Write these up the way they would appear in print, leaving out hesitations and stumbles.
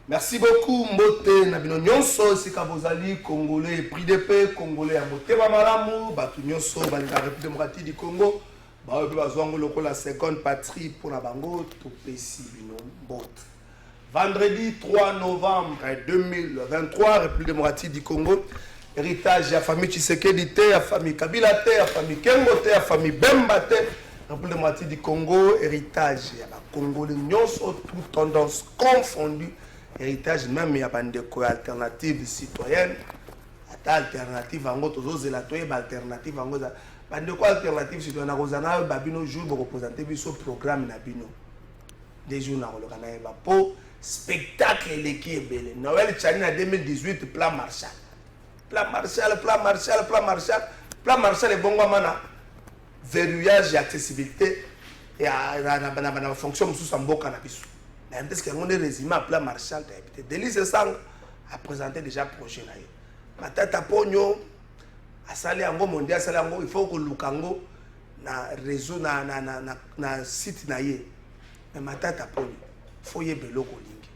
Merci beaucoup, Mbote Nabino Nyonso, Sikabozali, Congolais, prix de paix, Congolais, Motema Malamu, Batu Nyonso, Balinga République démocratique du Congo, Bazwango Loko la seconde patrie pour la Bango, Topesi Bino Mbote. Vendredi 3 novembre 2023, République démocratique du Congo, héritage à la famille Tshisekedi, à la famille Kabila, à la famille Kengo, à la famille Bemba, République démocratique du Congo, héritage à la Congolais Nyonso, toutes tendances confondues. Héritage même il y a des alternatives citoyennes, alternative en gros aux électeurs, alternative en gros des alternatives citoyennes. Rozana babino jour pour représenter ce programme nabino. Des jours na rolokana ba po spectacle l'équipe est belle. Noël Tchani 2018 plan Marshall. Plan Marshall, plan Marshall, plan Marshall, plan Marshall est bon mana. Verrouillage et accessibilité et à fonction sous son beau cannabis. Parce que on est résumé à plan Marshall, Délice Sang a présenté déjà le projet. Matata Pogno, à Saliango Mondial, Saliango, il faut que Lukango na réseau na site naie. Mais Matata Pogno, il faut y avoir le lingi.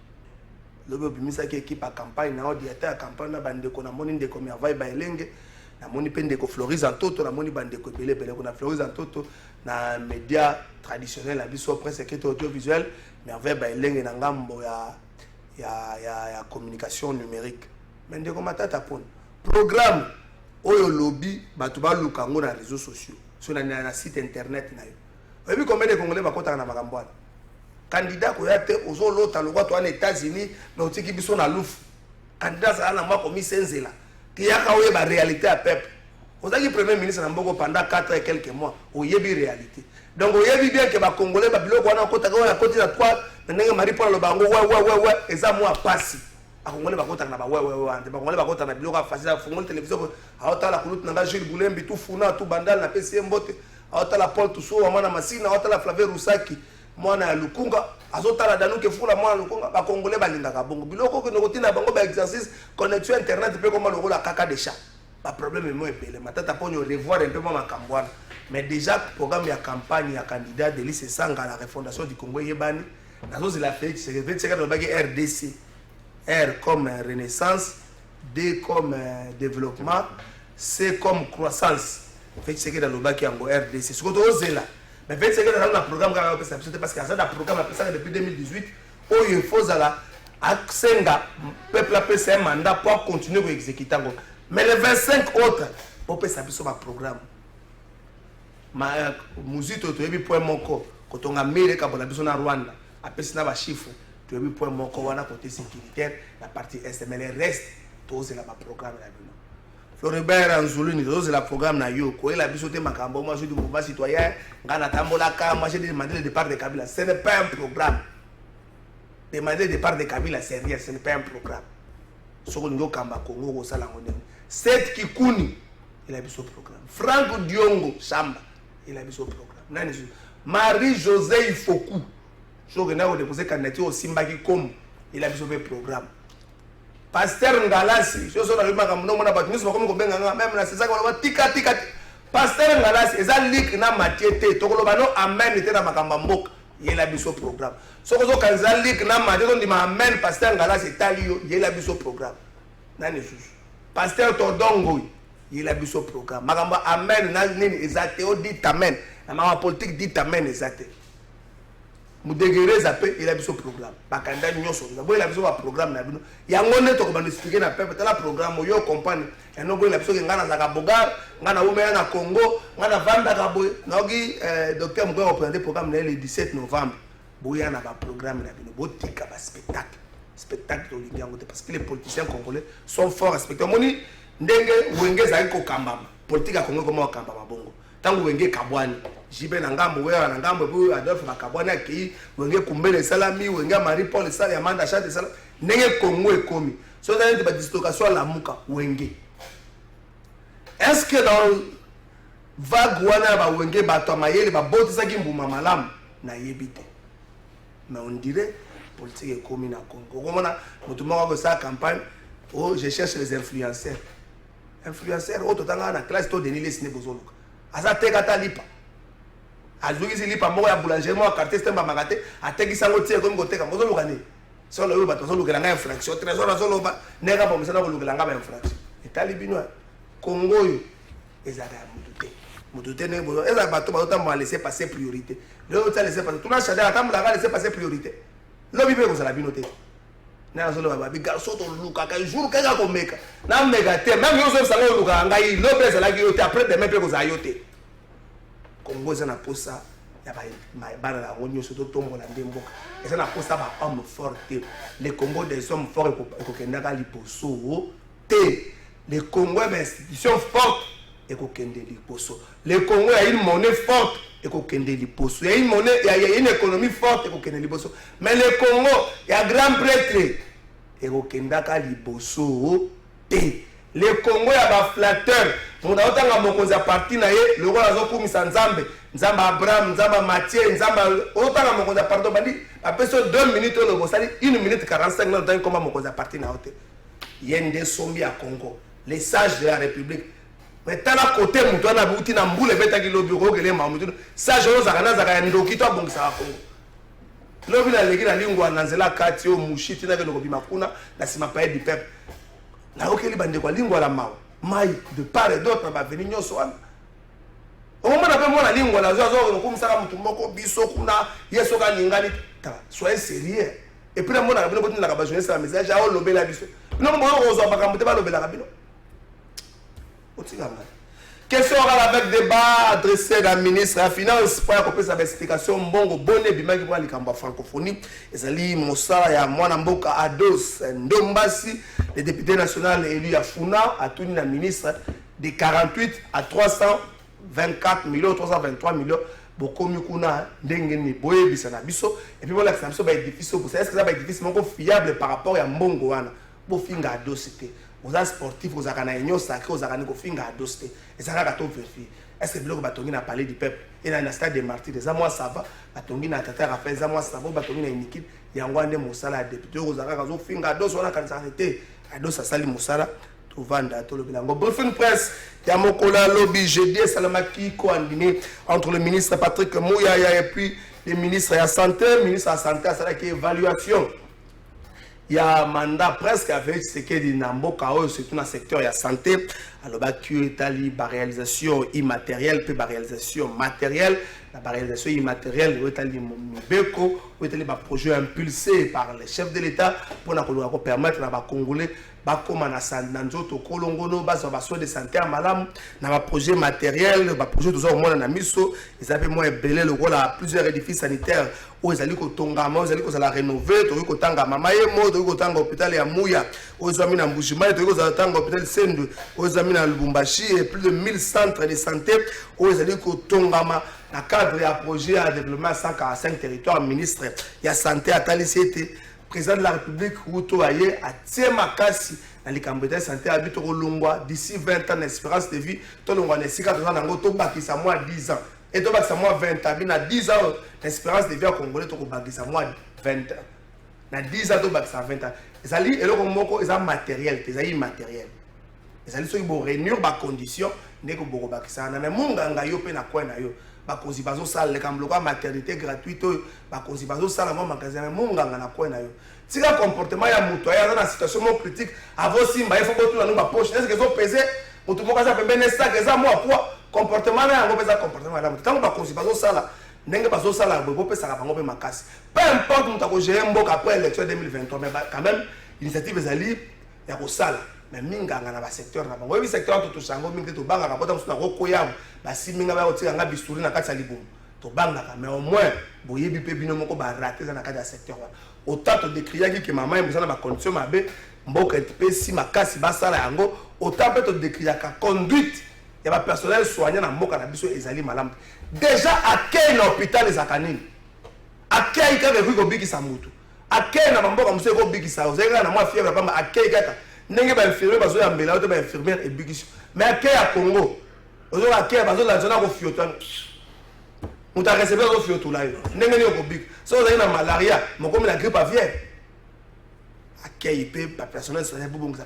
Le bimisa qui équipe à campagne, na auditeur à campagne, na bande ko na moni ndeko merveille ba elenge, na moni pende ko Floris en toto, na moni bande ko belé ko na Floris en toto, na média traditionnel la biso presse qui est audiovisuel. Merveille bailenge na ngambo ya communication numérique. Mais ndeko matata pon programme oyo lobby batu ba lukango na réseaux sociaux sur na site internet na yo. Et puis combien de Congolais bakota na makambo wana. Candidat ko yate ozo lota lokwa to en États-Unis mais otiki biso na louf. Candidat ça na mwa komi senzela. Ki yaka oye ba réalité à peuple. Ozaki premier ministre na mboko pendant 4 et quelques mois, oyebi réalité. Donc oyebi bien que ba Congolais ba biloko wana kota ko na côté la 3 ndenge mari pour le bango ouais eza moi passi. A Congolais ba kota na ba ouais ande ba Congolais ba kota na biloko facile fungol télévision aota la kulut na Jules Boulembi tout funa tout bandal na PC Mbote aota la Paul Tousso mwana Masina aota la Flavie Rusaki mwana ya Lukunga azota la Danuke fula mwana Lukunga ba Congolais ba lingaka bongo biloko ko nokotina bango ba exercice connexion internet pe comme le la caca des chats. Pas problème est moins épais. Matata pour nous revoir un peu ma campagne. Mais déjà programme de campagne à candidat de lycée Sanga à la refondation du Congo Yébani. Dans ce la fait c'est que RDC. R comme renaissance, D comme développement, C comme croissance. Fait que dans le bac en RDC. Ce que tu là. Mais fait que dans le programme parce que ça un programme depuis 2018 où il faut ça Senga peuple a fait un mandat pour continuer à exécuter. Mais les 25 autres, on peut s'appuyer sur un programme. Ma musique, tu as vu point mon corps. Quand on a mis les câbles à Rwanda, après c'est un chiffre, tu as vu point mon corps, on a côté sécuritaire, la partie est, mais le reste, tout c'est là le programme. Floribert Anzulini, tout c'est le programme na yo. Quand il a vu sauter ma cambo, moi je dis mouvement citoyen, Gana Tambolaka, moi j'ai demandé le départ de Kabila. Ce n'est pas un programme. Demander le départ de Kabila, c'est rien, ce n'est pas un programme. Sur le Kamba Congo, au Salangone. Seth Kikuni, il a vu ce programme. Franck Diongo, Chamba, il a vu ce programme. Marie-José Ifoku, je vais déposer candidature au Simbaki Kom, il a vu ce programme. Pasteur Ngalasi, je suis allé même là, c'est ça qu'on va tika. Pasteur Ngalasi, il a lik na matiete, Tokolobano amen était dans ma kambambok, il a vu ce programme. Ce que quand il a lik na matiete, on dit amen, Pasteur Ngalasi, il a vu ce programme. Nani Susu. Pasteur Tordongo, il a vu ce programme. Magamba amen, exact. On dit amen. La politique dit amen, exact. Moudegere Zappé, il a vu ce programme. Bakanda Nyoso, il a vu ce programme. Il y a un moment où on va expliquer à peuple, il y a un programme où il comprend. Il y a un moment où il y a un Bogar, il y a un moment où Congo, il y a un Vanda Gaboy. Le docteur Mouga a présenté le programme le 17 novembre. Il y a un programme, il y a un spectacle. Spectacle parce que les politiciens congolais sont forts respectés. Moni ndenge wenge zali ko kambama politique à Congo comment campa mabongo tango wenge kabwani jibe na ngambo wewa na ngambo bu Adolphe bakabwani aki wenge kumbele salami wenge Marie Paul sala ya manda chate sala nenge Congo ekomi so ça est ba dislocation la muka wenge. Est-ce que dans vague wana ba wenge bato mayele ba botisa ki mbuma malamu na yebite mais on dirait politique ekomi na Congo komona mutu moko ko sa campagne oh je cherche les influenceurs au total na classe to Denis Lesine bozoluka asa teka ta lipa azuki lipa moko ya boulanger mo quartier stemba magate ateki sango tie ko ngoteka bozoluka ni so lo ba tozoluka nga infraction trésor azoloba nega bo misana ko lukela nga ba infraction etali bino Congo yo ezaka mutute ne bozo ezaka bato ba tamba laisser passer priorité le ta laisser passer tout na chada atamba la laisser passer priorité lo bibe ko sala bino te na zolo ba bi garçon to luka ka jour ka ko meka na mega te même yo so sala luka ngai lo beza la ki yo te après demain pe ko za yo te Congo za na posa ya ba ba la onyo so to tombo la ndemboka eza na posa ba homme fort les Congo des hommes forts ko kenda ka liposo te les Congo des institutions fortes et ko kende liposo les Congo a une monnaie forte et ko kende liposo il y a une monnaie il y a une économie forte et ko kende liposo mais le Congo il y a grand prêtre et ko kenda ka liposo te le Congo ya ba flatteur mon otanga mokonza parti na ye le roi azo kumisa nzambe nzamba Abraham nzamba Mathieu nzamba otanga mokonza parti bandi apeso 2 minutes le bosali 1 minute 45 na temps comme mokonza parti na hote yende sombi à Congo les sages de la République mais tant à côté muto na buti na mbule betaki lobi ko kele ma muto sage ozo zakana zakaya ndoki to abongisa Congo lobi na leki na lingwa na nzela kati o mushiti na kelo bima kuna na sima paye du peuple na okeli bande kwa lingwa la mawa mai de part et d'autre ba venir nyoso wana o mona pe mona lingwa na zo zo ko musaka mutu moko biso kuna yeso ka ningani ta soyez sérieux et puis na mona bino botina ka ba jeunesse la message a o lobela biso non mo o zo ba kamute ba lobela ka bino. Question avec débat adressé à la ministre de la Finance pour accompagner sa explication bongo bonne bimaki pour la francophonie ezali mosala ya mwana mboka Ados Ndombasi le député national élu à Funa a tenu la ministre de 48 à 324 millions 323 millions bokomi kuna ndenge ni boye bisana biso et puis voilà que ça biso ba difficile pour ça est-ce que ça va être difficile moko fiable par rapport à mbongo wana bo finga Ados c'était aux sportifs aux akana union sacré aux akana ko finga Ados et ça ka to vérifier est-ce que bloc batongi na parler du peuple et na stade des martyrs des mois ça va batongi na tata rappel za mois ça va batongi na unique yango ande mosala député aux akana zo finga Ados wana kan s'arrêter Ados ça sali mosala to vanda to le bilango briefing presse ya mokola lobby jeudi salamaki coandiné entre le ministre Patrick Mouyaya et puis le ministre de la santé à ça qui évaluation. Il y a un mandat presque avec ce qui est dit Namboka, surtout dans le secteur de la santé. Alors, il y a la réalisation immatérielle, puis la réalisation matérielle. La réalisation immatérielle, il y a le projet impulsé par les chefs de l'État pour permettre aux Congolais bakoma na sandanzoto kolongono baso baso de santé à malam na projet matériel ba projet toujours mona na miso ils avaient moins belé le rôle à plusieurs édifices sanitaires où ils allaient ko tongama ils allaient ko la rénover to ko tanga mamaye mo to ko tanga hôpital ya Muya où ils ont mis na Mbushima to ko tanga hôpital Sendu où ils ont mis na Lubumbashi et plus de 1000 centres de santé où ils allaient ko tongama na cadre ya projet à développement 145 territoires ministre ya santé à Talisete président de la République Ruto Aye a tiema kasi na likambo de santé habito kolongwa d'ici 20 ans d'espérance de vie to longwa na sika to na ngoto bakisa moi 10 ans et to bakisa moi 20 ans na 10 ans d'espérance de vie à congolais to bakisa moi 20 ans na 10 ans to bakisa 20 ans ezali eloko moko eza matériel ezali immatériel ezali so bo réunir ba condition ndeko boko bakisa na mais munganga yo pe na kwa na yo bakonzi bazo sala kamlo kwa maternité gratuite bakonzi bazo sala mo magasin munganga na kwa na yo tika comportement ya muto ya dans situation mo critique avo simba il faut que tout la ba poche est-ce que zo peser muto boka za pembene ça que ça moi quoi comportement na ngo pesa comportement la muto tango bakonzi bazo sala ndenge bazo sala bo pesa ka bango pe makasi peu importe muto ko gérer mboka après élection 2023 mais quand même initiative ezali ya ko sala mais minganga na ba secteur na bango. Oui secteur to sango mingi to banga kapota musuna kokoyam ba siminga ba otika nga bisuri na kati ya libumu to banga mais au moins boyebi pe bino moko ba rater na kati ya secteur wa autant to décrier que maman musana ba condition mabe mboka pe si makasi ba sala yango autant pe to décrire ka conduite y a un personnel soignant dans mboka na biso ezali malam. Déjà à quel hôpital les akanini? À quel cas que vous biki samutu? À quel na mboka monsieur ko biki sa? Vous avez na moi fièvre pas à quel cas? Ndenge ba infirmier bazo ya mbela to ba infirmière et biki. Mais à quel à Congo? Ozo à quel bazo la zona ko fiotan. On t'a recevé au fioto là. Ndenge ni ko biki. So vous avez na malaria, mais comme la grippe aviaire. Qui peut pas personnel ça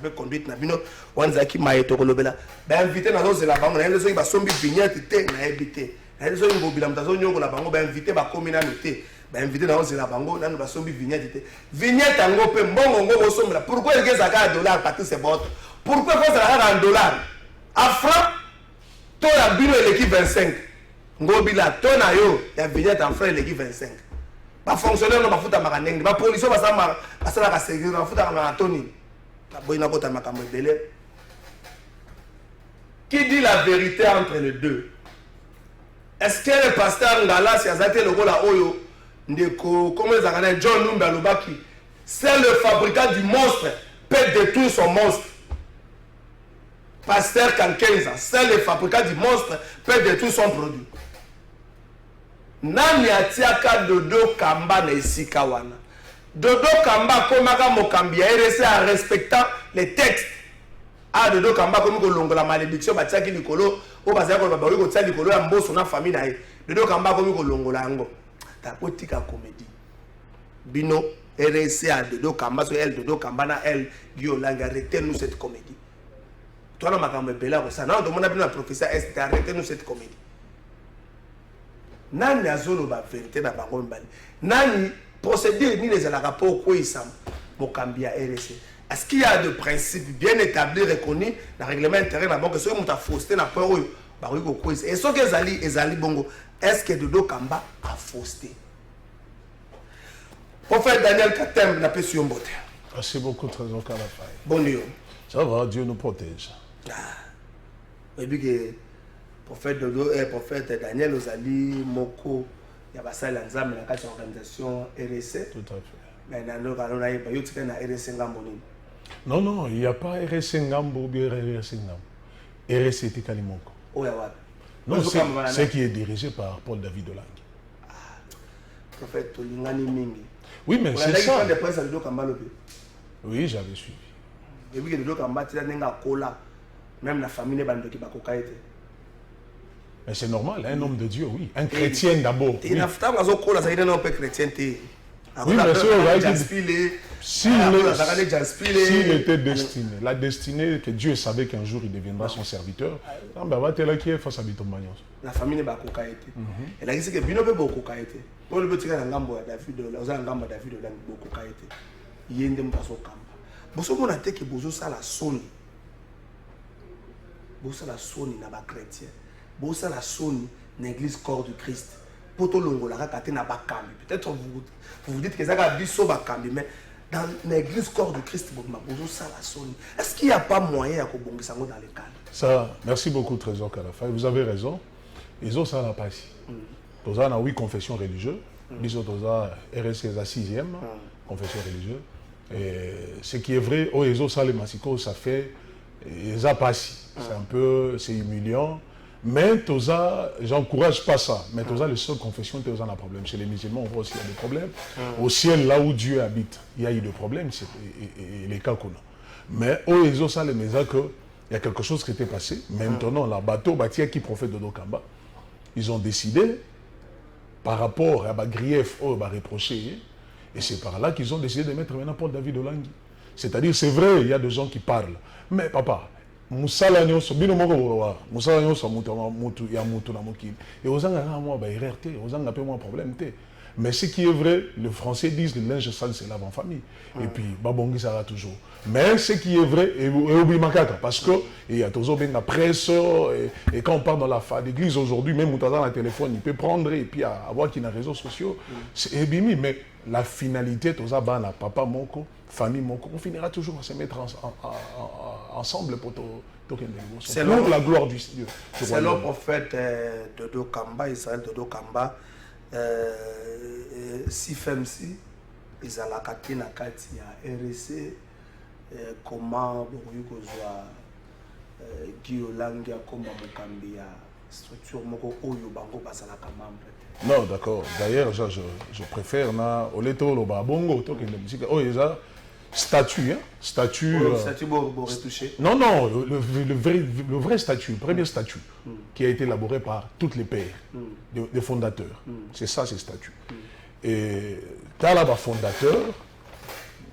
peut conduite na bino wanzaki mayeto kolobela ba invité na zo la bango na yeso ba sombi vignette te na habité na yeso ngo bila mtazo nyongo la bango ba invité ba komina noté ba invité na zo la bango na ba sombi vignette te vignette ngo pe mbongo ngo bo sombela pourquoi il gaza ka dollar partout c'est bon pourquoi faut ça en dollar à franc to la bino l'équipe 25 ngo bila to na yo ya vignette en franc l'équipe 25 ba fonctionnaire no bafuta makanenge ba police basala ka sécurité bafuta na Tony ta boina kota makambo belé. Qui dit la vérité entre les deux? Est-ce que le pasteur Ngala si azate le rôle oyo ndeko comme les Akanais John Numba Lobaki c'est le fabricant du monstre peut détruire son monstre. Pasteur Kankenza c'est le fabricant du monstre peut détruire son produit. Nani atiaka Dodo Kamba na esika wana. Dodo Kamba komaka mokambi ya RC en respectant les textes. Ah Dodo Kamba komi ko longola malédiction batiaki likolo o bazaya ko babawi ko tsali likolo ya mboso na famille na ye. Dodo Kamba komi ko longola yango. Ta kotika comédie. Bino RC à Dodo Kamba so elle Dodo Kamba na elle Guiolanga arrêtez-nous cette comédie. Toi na makambo bela ko ça. Non demande bino professeur est arrêtez-nous cette comédie. Nani azolo ba vérité na bango mbali nani procédure ni les alaka pour quoi ils mokambia RC. Est-ce qu'il y a de principes bien établis reconnus dans le règlement intérieur na banque so muta fausseté na point oyo ba ko quoi et so que ezali bongo est-ce que Dodo Kamba a fausseté? Prophète Daniel Katem na pesi yombote. Merci beaucoup trésor Kalafai. Bon Dieu. Ça va, Dieu nous protège. Ah. Et puis que prophète Dodo et prophète Daniel Ozali Moko ya basala nzambe na kati organisation RSC. Tout à fait. Mais nano kalona yeba yotika na RSC ngambo nini? Non non, il y a pas RSC ngambo ou bien RSC ngambo. RSC Tikali Moko. Oya wapi? Non, c'est qui est dirigé par Paul David Olangi. Ah. Prophète Tolingani Mingi. Oui, mais c'est ça. De presse à Dodo Kamba lobi. Oui, j'avais suivi. Et puis que Dodo Kamba tira nenga kola même la famille ne bando ki bakoka ete. Mais c'est normal, un homme de Dieu, oui. Un chrétien d'abord. Oui. Oui, mais s'il était destiné, la destinée que Dieu savait qu'un jour il deviendra son serviteur, la famille n'est pas cocaïté. Et là, il dit que Bino peut beaucoup cocaïté. Pour le petit gars, David, beaucoup cocaïté. Il y a un dem paso kamba. Boso mon atte que boso ça la sonne. Boso la sonne na ba chrétien. Bosa la sonne l'église corps du Christ. Poto longo la rakate na bakambi. Peut-être vous dites que ça a biso bakambi mais dans l'église corps du Christ bosa la sonne. Est-ce qu'il n'y a pas moyen à kobongisa ngo dans les cadres? Ça, merci beaucoup trésor Kalafai. Vous avez raison. Ils ont ça la passe. Tous a 8 confessions religieuses. Biso toza RSC la 6e confession religieuse. Et ce qui est vrai, oh ils ont ça les massicos ça fait ils a passé. C'est un peu c'est humiliant. Mais Toza, j'encourage pas ça. Mais Toza, les seules confessions, Toza a un problème. Chez les musulmans, on voit aussi qu'il y a des problèmes. Au ciel, là où Dieu habite, il y a eu des problèmes. Et les cas qu'on a. Mais au Ezo, ça, les médias, il y a quelque chose qui était passé. Maintenant, la bateau, Batia qui prophète de Dodo Kamba, ils ont décidé, par rapport à la grief, on va reprocher. Et c'est par là qu'ils ont décidé de mettre maintenant Paul David Olangi. C'est-à-dire, c'est vrai, il y a des gens qui parlent. Mais papa, musala nyonso bino moko wa musala nyonso mutu ya mutu na mokili et ozanga na moi ba erreur te ozanga pe moi problème te mais ce qui est vrai les français disent le linge sale se lave en famille et puis babongi ça va toujours mais ce qui est vrai et oublie makaka parce que il y a toujours bien la presse et quand on parle dans la l'église aujourd'hui même mutaza na téléphone il peut prendre et puis avoir qui na réseaux sociaux c'est bimi mais la finalité toza bana papa moko famille moko on finira toujours à se mettre ensemble pour c'est la gloire du Dieu. C'est le prophète Dodo Kamba, Israël Dodo Kamba, si femmes-ci, ils ont la katina kati ya RSC, comment vous Guy Olangi akoma mokambi ya structure moko oyo bango bazalaka membre. Non, d'accord. D'ailleurs, je préfère na oleto lo babongo to kende musique. Oh, ça statut, hein? Statut. Statut bon retouché. Non, le vrai statut, le premier statut qui a été élaboré par toutes les pères des fondateurs. C'est ça, ces statuts. Et t'as là bas fondateur,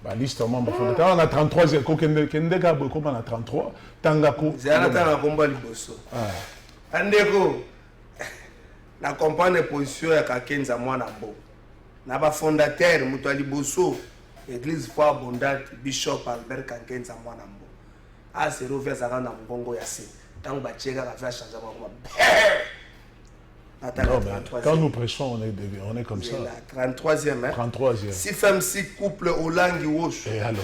bah liste membre fondateur. On a 33e. Kendeka comme on a 33. Tangako. C'est un temps à combat liboso. Andeko. Na comprendre position ya Kakenza mwana bo. Na ba fondateur muto liboso. Église foi abondante Bishop Albert Kakenza mwana bo. A se refaire ça na mbongo ya se. Tant ba tcheka ka faire changer comme non, quand nous prêchons, on est comme ça. 33e. Hein? 33e. Si femme, si couple, Olangi Wosh. Et alors,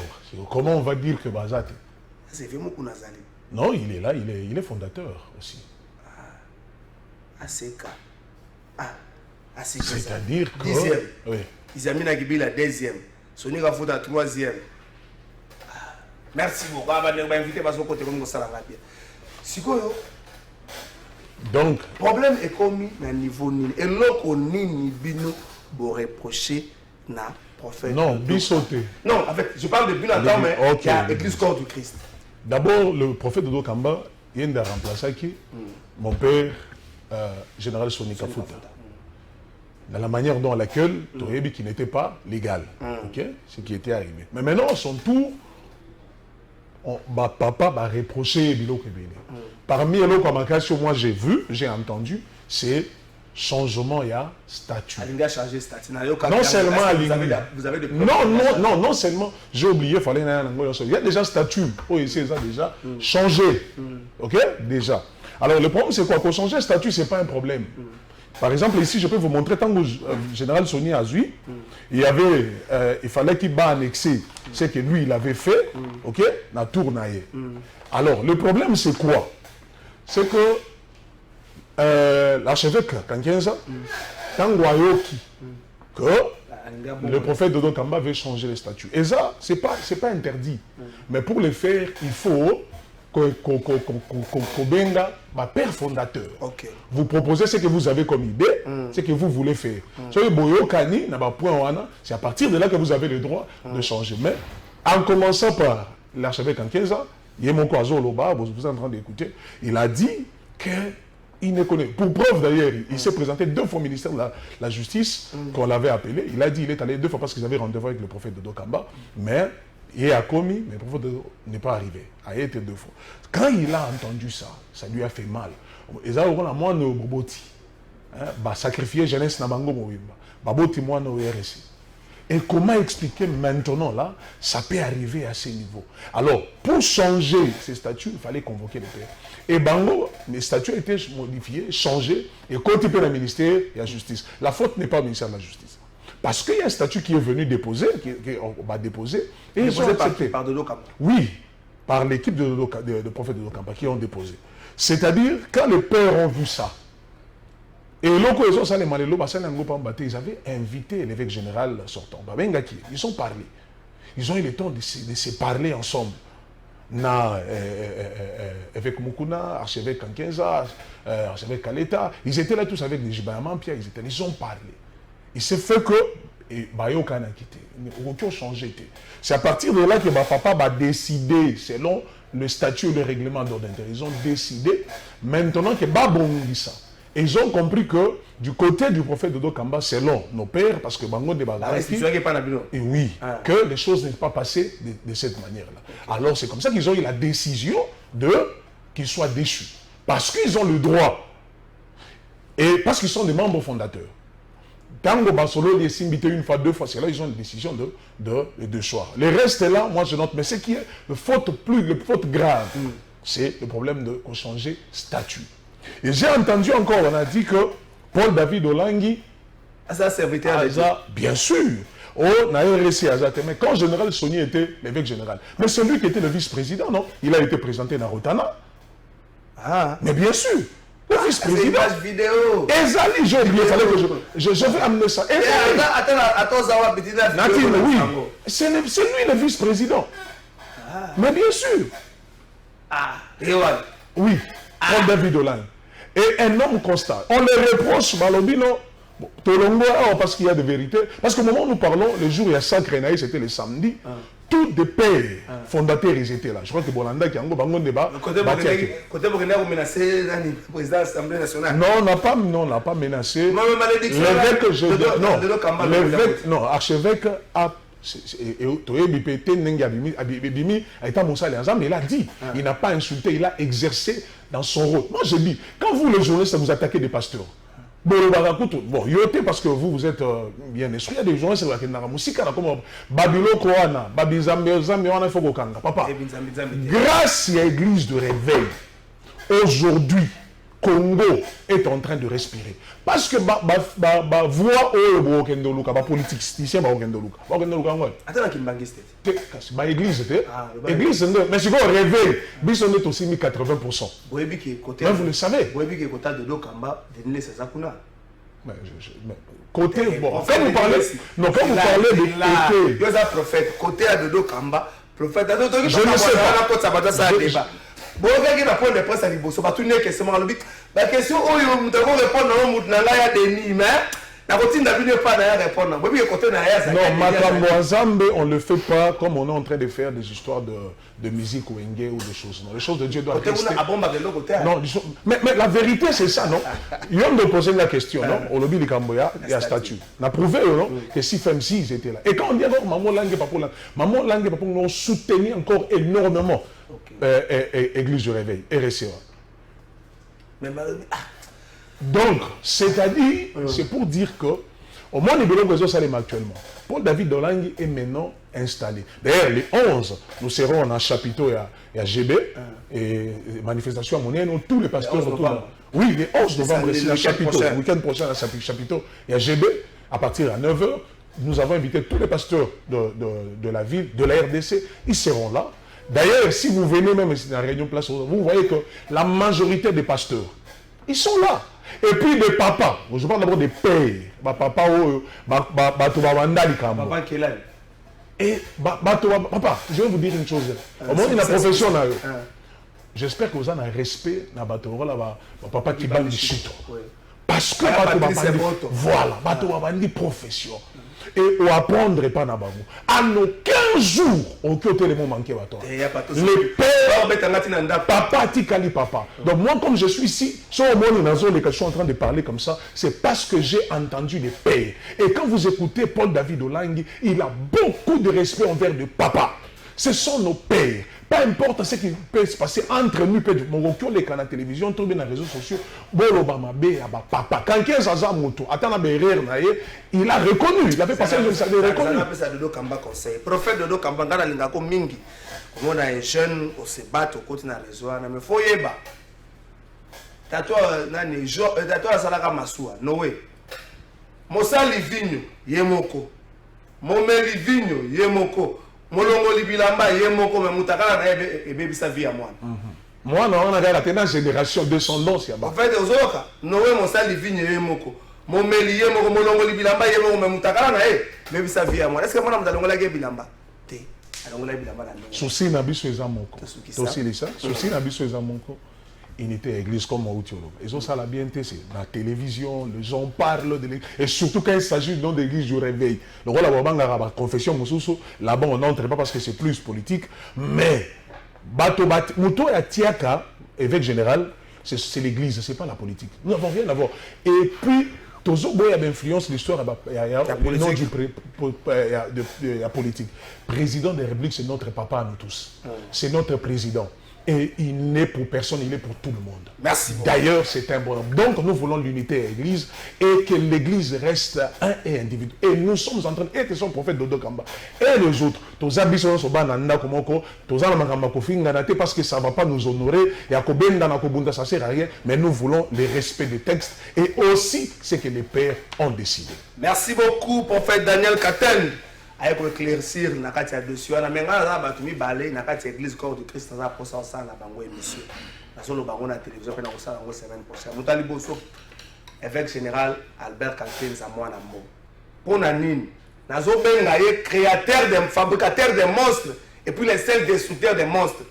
comment on va dire que Bazate? C'est vraiment Kounazali. Non, il est là, il est fondateur aussi. ACK. C'est-à-dire que... 10e. Oui. Isamina Gibi la 2e. Sony Gafoud la 3e. Merci beaucoup. On va inviter parce que côté comme ça va bien. Sikoyo. Donc, le problème est commis à niveau nini. Et là, on nini bino pour reprocher na prophète. Non, bisoté. Non, avec, je parle de Binatan, mais il y a l'église corps du Christ. D'abord, le prophète Dodo Kamba, il a remplacé qui mon père, général Sonika Fouta. Dans la manière dont laquelle Toyebi qui n'était pas légal. Ok, ce qui était arrivé. Mais maintenant, à son tour, papa va reprocher Bilo Kebele. Parmi les communications, moi j'ai vu, j'ai entendu, c'est changement et statut. Non seulement vous avez non seulement, j'ai oublié, il y a déjà statut, c'est ça déjà, changé. Ok, déjà. Alors le problème c'est quoi? Pour changer statut, c'est pas un problème. Par exemple, ici, je peux vous montrer, tant que général Soni Azui, il fallait qu'il va annexer ce que lui, il avait fait, ok, na tournaye. Alors, le problème, c'est quoi? C'est que l'archevêque Kankenza, Tangoyoki, que le prophète Dodo Kamba veut changer les statuts. Et ça, c'est pas interdit. Mais pour le faire, il faut Kobenga, ma père fondateur. Okay. Vous proposez ce que vous avez comme idée, ce que vous voulez faire. C'est à partir de là que vous avez le droit de changer. Mais en commençant par l'archevêque Kankenza, vous êtes en train d'écouter, il a dit qu'il ne connaît. Pour preuve d'ailleurs, il s'est présenté 2 fois au ministère de la Justice, qu'on l'avait appelé. Il a dit qu'il est allé 2 fois parce qu'ils avaient rendez-vous avec le prophète Dodo Kamba. Mais il a commis, mais le prophète n'est pas arrivé. Il a été 2 fois. Quand il a entendu ça, ça lui a fait mal. Et ça, on a moins de boboti. Sacrifier jeunesse na bango mobimba. Baboti moins de RSC. Et comment expliquer maintenant là, ça peut arriver à ce niveau. Alors, pour changer ces statuts, il fallait convoquer les pères. Et bango, les statuts étaient modifiés, changés, et quand il peut le ministère, il y a justice. La faute n'est pas au ministère de la Justice. Parce qu'il y a un statut qui est venu déposer, qu'on va déposer, et ils ont accepté. Par Dodo Kamba. Oui, par l'équipe de prophète Dodo Kamba qui ont déposé. C'est-à-dire, quand les pères ont vu ça, et ils avaient invité l'évêque général sortant. Ils ont parlé. Ils ont eu le temps de se parler ensemble. Avec Mukuna, archevêque Kankenza, archevêque Kaleta, ils étaient là tous avec des Jibayamampia, ils ont parlé. Il s'est fait que Bayoka n'a quitté. Ils ont changé. C'est à partir de là que papa va décider, selon le statut ou le règlement d'ordre intérieur, ils ont décidé maintenant que Babongi ça. Et ils ont compris que du côté du prophète Dodo Kamba, selon nos pères, parce que Bango de Bagaraki, et oui, que les choses n'ont pas passé de cette manière-là. Okay. Alors c'est comme ça qu'ils ont eu la décision qu'ils soient déchus. Parce qu'ils ont le droit. Et parce qu'ils sont des membres fondateurs. Tango Basolo, les Simbité une fois, 2 fois, c'est là ils ont une décision de choix. Le reste est là, moi je note, mais ce qui est le faute grave, c'est le problème de changer statut. Et j'ai entendu encore, on a dit que Paul David Olangi ça serviteur bien sûr. On a réussi à ça. Mais quand général Soni était l'évêque général, mais celui qui était le vice-président, non, il a été présenté dans Rotana. Mais bien sûr. Le vice-président. Vidéo. Ezali, j'ai oublié, il fallait que je vais amener ça. Attends, oui. C'est lui le vice-président. Mais bien sûr. Et voilà. Oui, Paul David Olang. Et un homme constant. On le reproche, Malobino, Tolongo, parce qu'il y a de vérité. Parce qu'au moment où nous parlons, le jour où il y a 100 Renaï, c'était le samedi, tous des pères fondateurs, ils étaient là. Je crois que Bolanda, qui a un bon débat. Côté Burkina, vous menacez le président de l'Assemblée nationale. Non, on n'a pas menacé. L'évêque, non, archevêque a. Mais il a dit, il n'a pas insulté, il a exercé dans son rôle. Moi je dis, quand vous les journalistes vous attaquez des pasteurs, bon, yoté parce que vous êtes bien instruits, il y a des journalistes qui ont musique comme Babylon Koana, Babizambe, Zambiana Fogokanga. Papa, grâce à l'église de réveil, aujourd'hui, Congo est en train de respirer. Parce que voix au Kendoluka, politicien au Kendoluka. Attends, qui m'bangue ma église, église, mais si vous réveillez, vous êtes aussi 80%. Mais vous le savez. Côté, bon, quand vous parlez de côté, prophète, côté à Dodo Kamba, prophète, je ne sais pas. Bon, il y a point de presse à Liboso, pas tout n'est que c'est moi le but. La question où nous devons répondre à l'homme dans la déni, mais la routine n'a pas d'ailleurs répondre. Non, Makambo Azambe, on ne le fait pas comme on est en train de faire des histoires de musique ou engue ou des choses. Non, les choses de Dieu doivent rester. Non, mais la vérité c'est ça, non? Il vient de poser la question, non? Au lobby de Camboya, il y a statut. On a prouvé, non? Que si FMC, ils étaient là. Et quand on dit encore Maman Langue et Papo, nous ont soutenu encore énormément. Église du réveil, RSA. Donc, c'est-à-dire, c'est pour dire que, au moins, les Salem actuellement, Paul David Olang est maintenant installé. D'ailleurs, les 11, nous serons en un chapiteau à GB, et manifestation à Monet, tous les pasteurs autour. Oui, les 11 novembre, c'est un chapiteau. Le week-end prochain, un chapiteau et à GB, à partir de 9h, nous avons invité tous les pasteurs de la ville, de la RDC, ils seront là. D'ailleurs, si vous venez même dans la réunion place, vous voyez que la majorité des pasteurs, ils sont là. Et puis des papas, je parle d'abord des pères, papa, et papa, je vais vous dire une chose. Au moins, la profession, j'espère que vous avez un respect dans papa qui bat les chutes. Parce que voilà, profession. Et on apprendre pas na babu. En aucun jour, on peut tellement manquer les pères, papa tikali papa. Donc moi, comme je suis ici, sur le monde dans zone je suis en train de parler comme ça, c'est parce que j'ai entendu les pères. Et quand vous écoutez Paul David Olang, il a beaucoup de respect envers le papa. Ce sont nos pères. Peu importe ce qui peut se passer entre nous, mon qui est à la télévision, tout bien dans les réseaux sociaux, papa. Quand il y a un moto, il a reconnu, il avait passé le ça reconnu. Prophète Dodo Kamba, ngana lingako mingi. On a un jeune, on se bat au côté de la réseau, mais faut y aller. Tato asalaka masua, Noé. Mosa Livinho, Yemoko. Momeli Vinho, Yemoko. Molongo Libilamba, Yemoko, mais Moutakala na ebe sa vie à moi. Moi, on a la génération descendance. En fait, aux autres, Noé, Mosa Livinho, Yemoko. Momeli Yemoko, Molongo Libilamba, Yemoko, mais Moutakala na ebe sa vie à moi. Est-ce que moi, je vais aller Bilamba? Souci na biso ezamoko. Souci lisa. Souci na biso ezamoko. Unité église comme Maoutiolo. Ils ont ça la bien c'est la télévision, les gens parlent de l'église. Et surtout quand il s'agit de l'église du réveil. Le rôle de la confession, là-bas on n'entre pas parce que c'est plus politique. Mais, Mouto et Tiaka, évêque général, c'est l'église, c'est pas la politique. Nous n'avons rien à voir. Et puis, toujours il y a d'influence l'histoire, il y a la politique. Président de la République, c'est notre papa à nous tous. C'est notre président. Et il n'est pour personne, il est pour tout le monde. Merci. D'ailleurs, c'est un bon homme. Donc, nous voulons l'unité à l'église et que l'église reste un et individu. Et nous sommes en train de... Et que son prophète Dodo Kamba. Et les autres, tous habitants sont bananda komoko, tous amakamba kofinganate parce que ça ne va pas nous honorer. Et à Kobenda na Kobunda, ça ne sert à rien. Mais nous voulons le respect des textes et aussi ce que les pères ont décidé. Merci beaucoup, prophète Daniel Katen. Avec éclaircir na kati ya dessus na menga na batumi balé na kati église corps de Christ na pour ça na bango émission na solo bango na télévision pe na ko sala ngo semaine prochaine mutali boso évêque général Albert Kantenza mwana mbo pona nini nazo benga ye créateur des fabricateur des monstres et puis les seuls destructeurs des monstres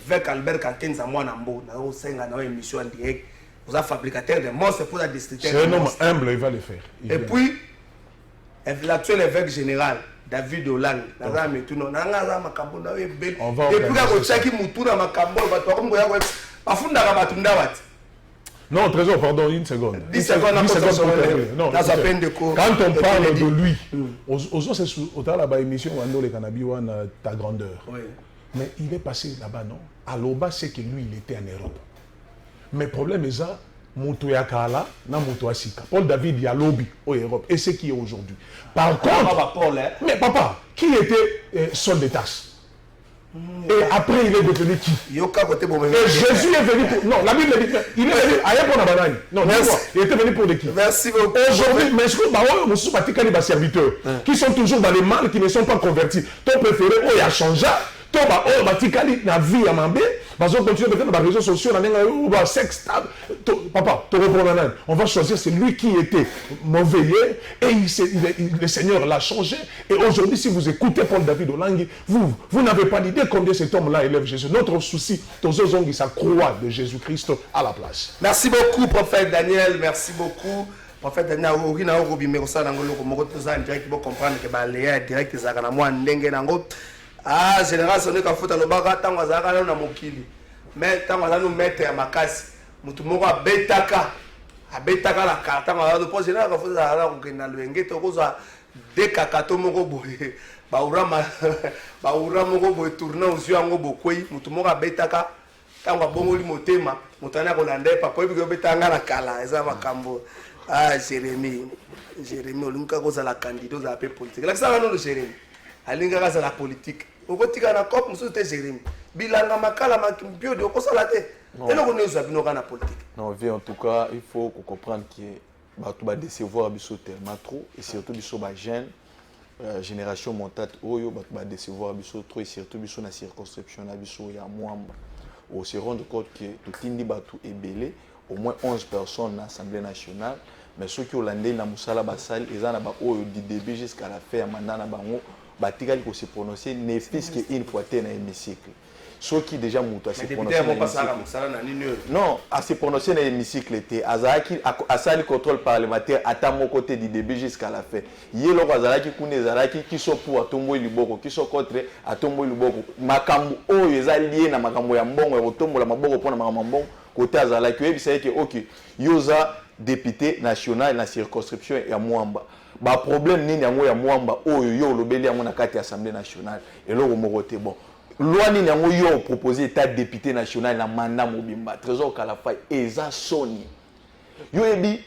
avec Albert Kakenza Mwanambo, dans une émission en direct. Vous êtes fabricateur de monstres pour la distribution. C'est un homme humble, il va le faire. Et puis, l'actuel évêque général, David Hollande, on va organiser non, Trésor, pardon, une seconde. 10 secondes, non, quand on parle de lui, au la émission, ta grandeur. Mais il est passé là-bas, non? À l'Oba, c'est que lui, il était en Europe. Mais le problème est ça, Moutouakala, na Moutouasika. Paul David, il y a lobby en Europe. Et c'est qui est aujourd'hui. Par contre, mais papa, qui était seul des tasses? Et après, il est devenu qui? Et Jésus est venu pour... Non, la Bible dit... Il est venu... Non, il était venu pour de qui? Merci beaucoup. Aujourd'hui, mais je crois serviteurs qui sont toujours dans les mal, qui ne sont pas convertis. Ton préféré, il a changé. Ton batikali na vie à Mambé, parce qu'on continue de faire dans les réseaux sociaux, dans sexe, papa, on va choisir celui qui était mauvais et le Seigneur l'a changé. Et aujourd'hui, si vous écoutez Paul David Olangi, vous n'avez pas l'idée combien cet homme-là élève Jésus. Notre souci, c'est sa croix de Jésus-Christ à la place. Merci beaucoup, prophète Daniel. Merci beaucoup. Prophète Daniel, Orina Orobi, mais aussi dans le Mogotoza, direct, pour comprendre que Baléa direct, c'est un moi, Ndengue Nango. Ah, général, ce n'est qu'à foutre le baga, tant qu'on a un mokili. Mais tant qu'on a un maître à Makasi, Moutoumoro a Betaka la carte, tant qu'on a le général, qu'on faisait à la Rougenalwengue, Tokoza, Dekakato Morobo, Baoura Morobo, tournant aux yeux en Robokoi, Moutoumoro a Betaka, tant qu'on a Bongoli Motema, Moutana Rolandais, Papa, puis Betanga la Kala, et ça va Cambo. Ah, Jérémy, Olunka Rosa la candidate à la politique. Là, ça va nous le Jérémy. Alinga à la politique. Au quotidien, la COP, nous sommes Jérémy. Bilanga Makala, Makimbio, de Kosalate. Et là, on est aux la politique. Non, en tout cas, il faut comprendre que tu vas décevoir tellement trop, et surtout les jeunes, génération montante, tu vas décevoir trop, et surtout la circonscription, il y a moins. On se rend compte que tout le monde est belé, au moins 11 personnes dans l'Assemblée nationale, mais ceux qui ont landé dans Moussala Bassal, ils ont du début jusqu'à la fin, maintenant, Batikali ko se prononcer ne fils qu'une fois dans l'hémicycle. Ceux qui déjà montent à se prononcer dans l'hémicycle. Non, à se prononcer dans l'hémicycle, à ça le contrôle parlementaire, à mon côté du début jusqu'à la fin. Il y a les Azalaki qui sont pour Atombo et Luboko, qui sont contre Atombo et Luboko. Makambo, ils sont liés à Makambo Yambon, et Otombo, la Maboko pour Makambo, côté Azalaki, ils savent que, ok, Yosa, député national dans la circonscription et à Mwamba. Le problème ni yango ya mwamba oyo lobeli yango na kati assemblée nationale et là morote bon loi ni yango yo proposer état député national na mandat mobimba trésor Kalafai eza soni yo ebi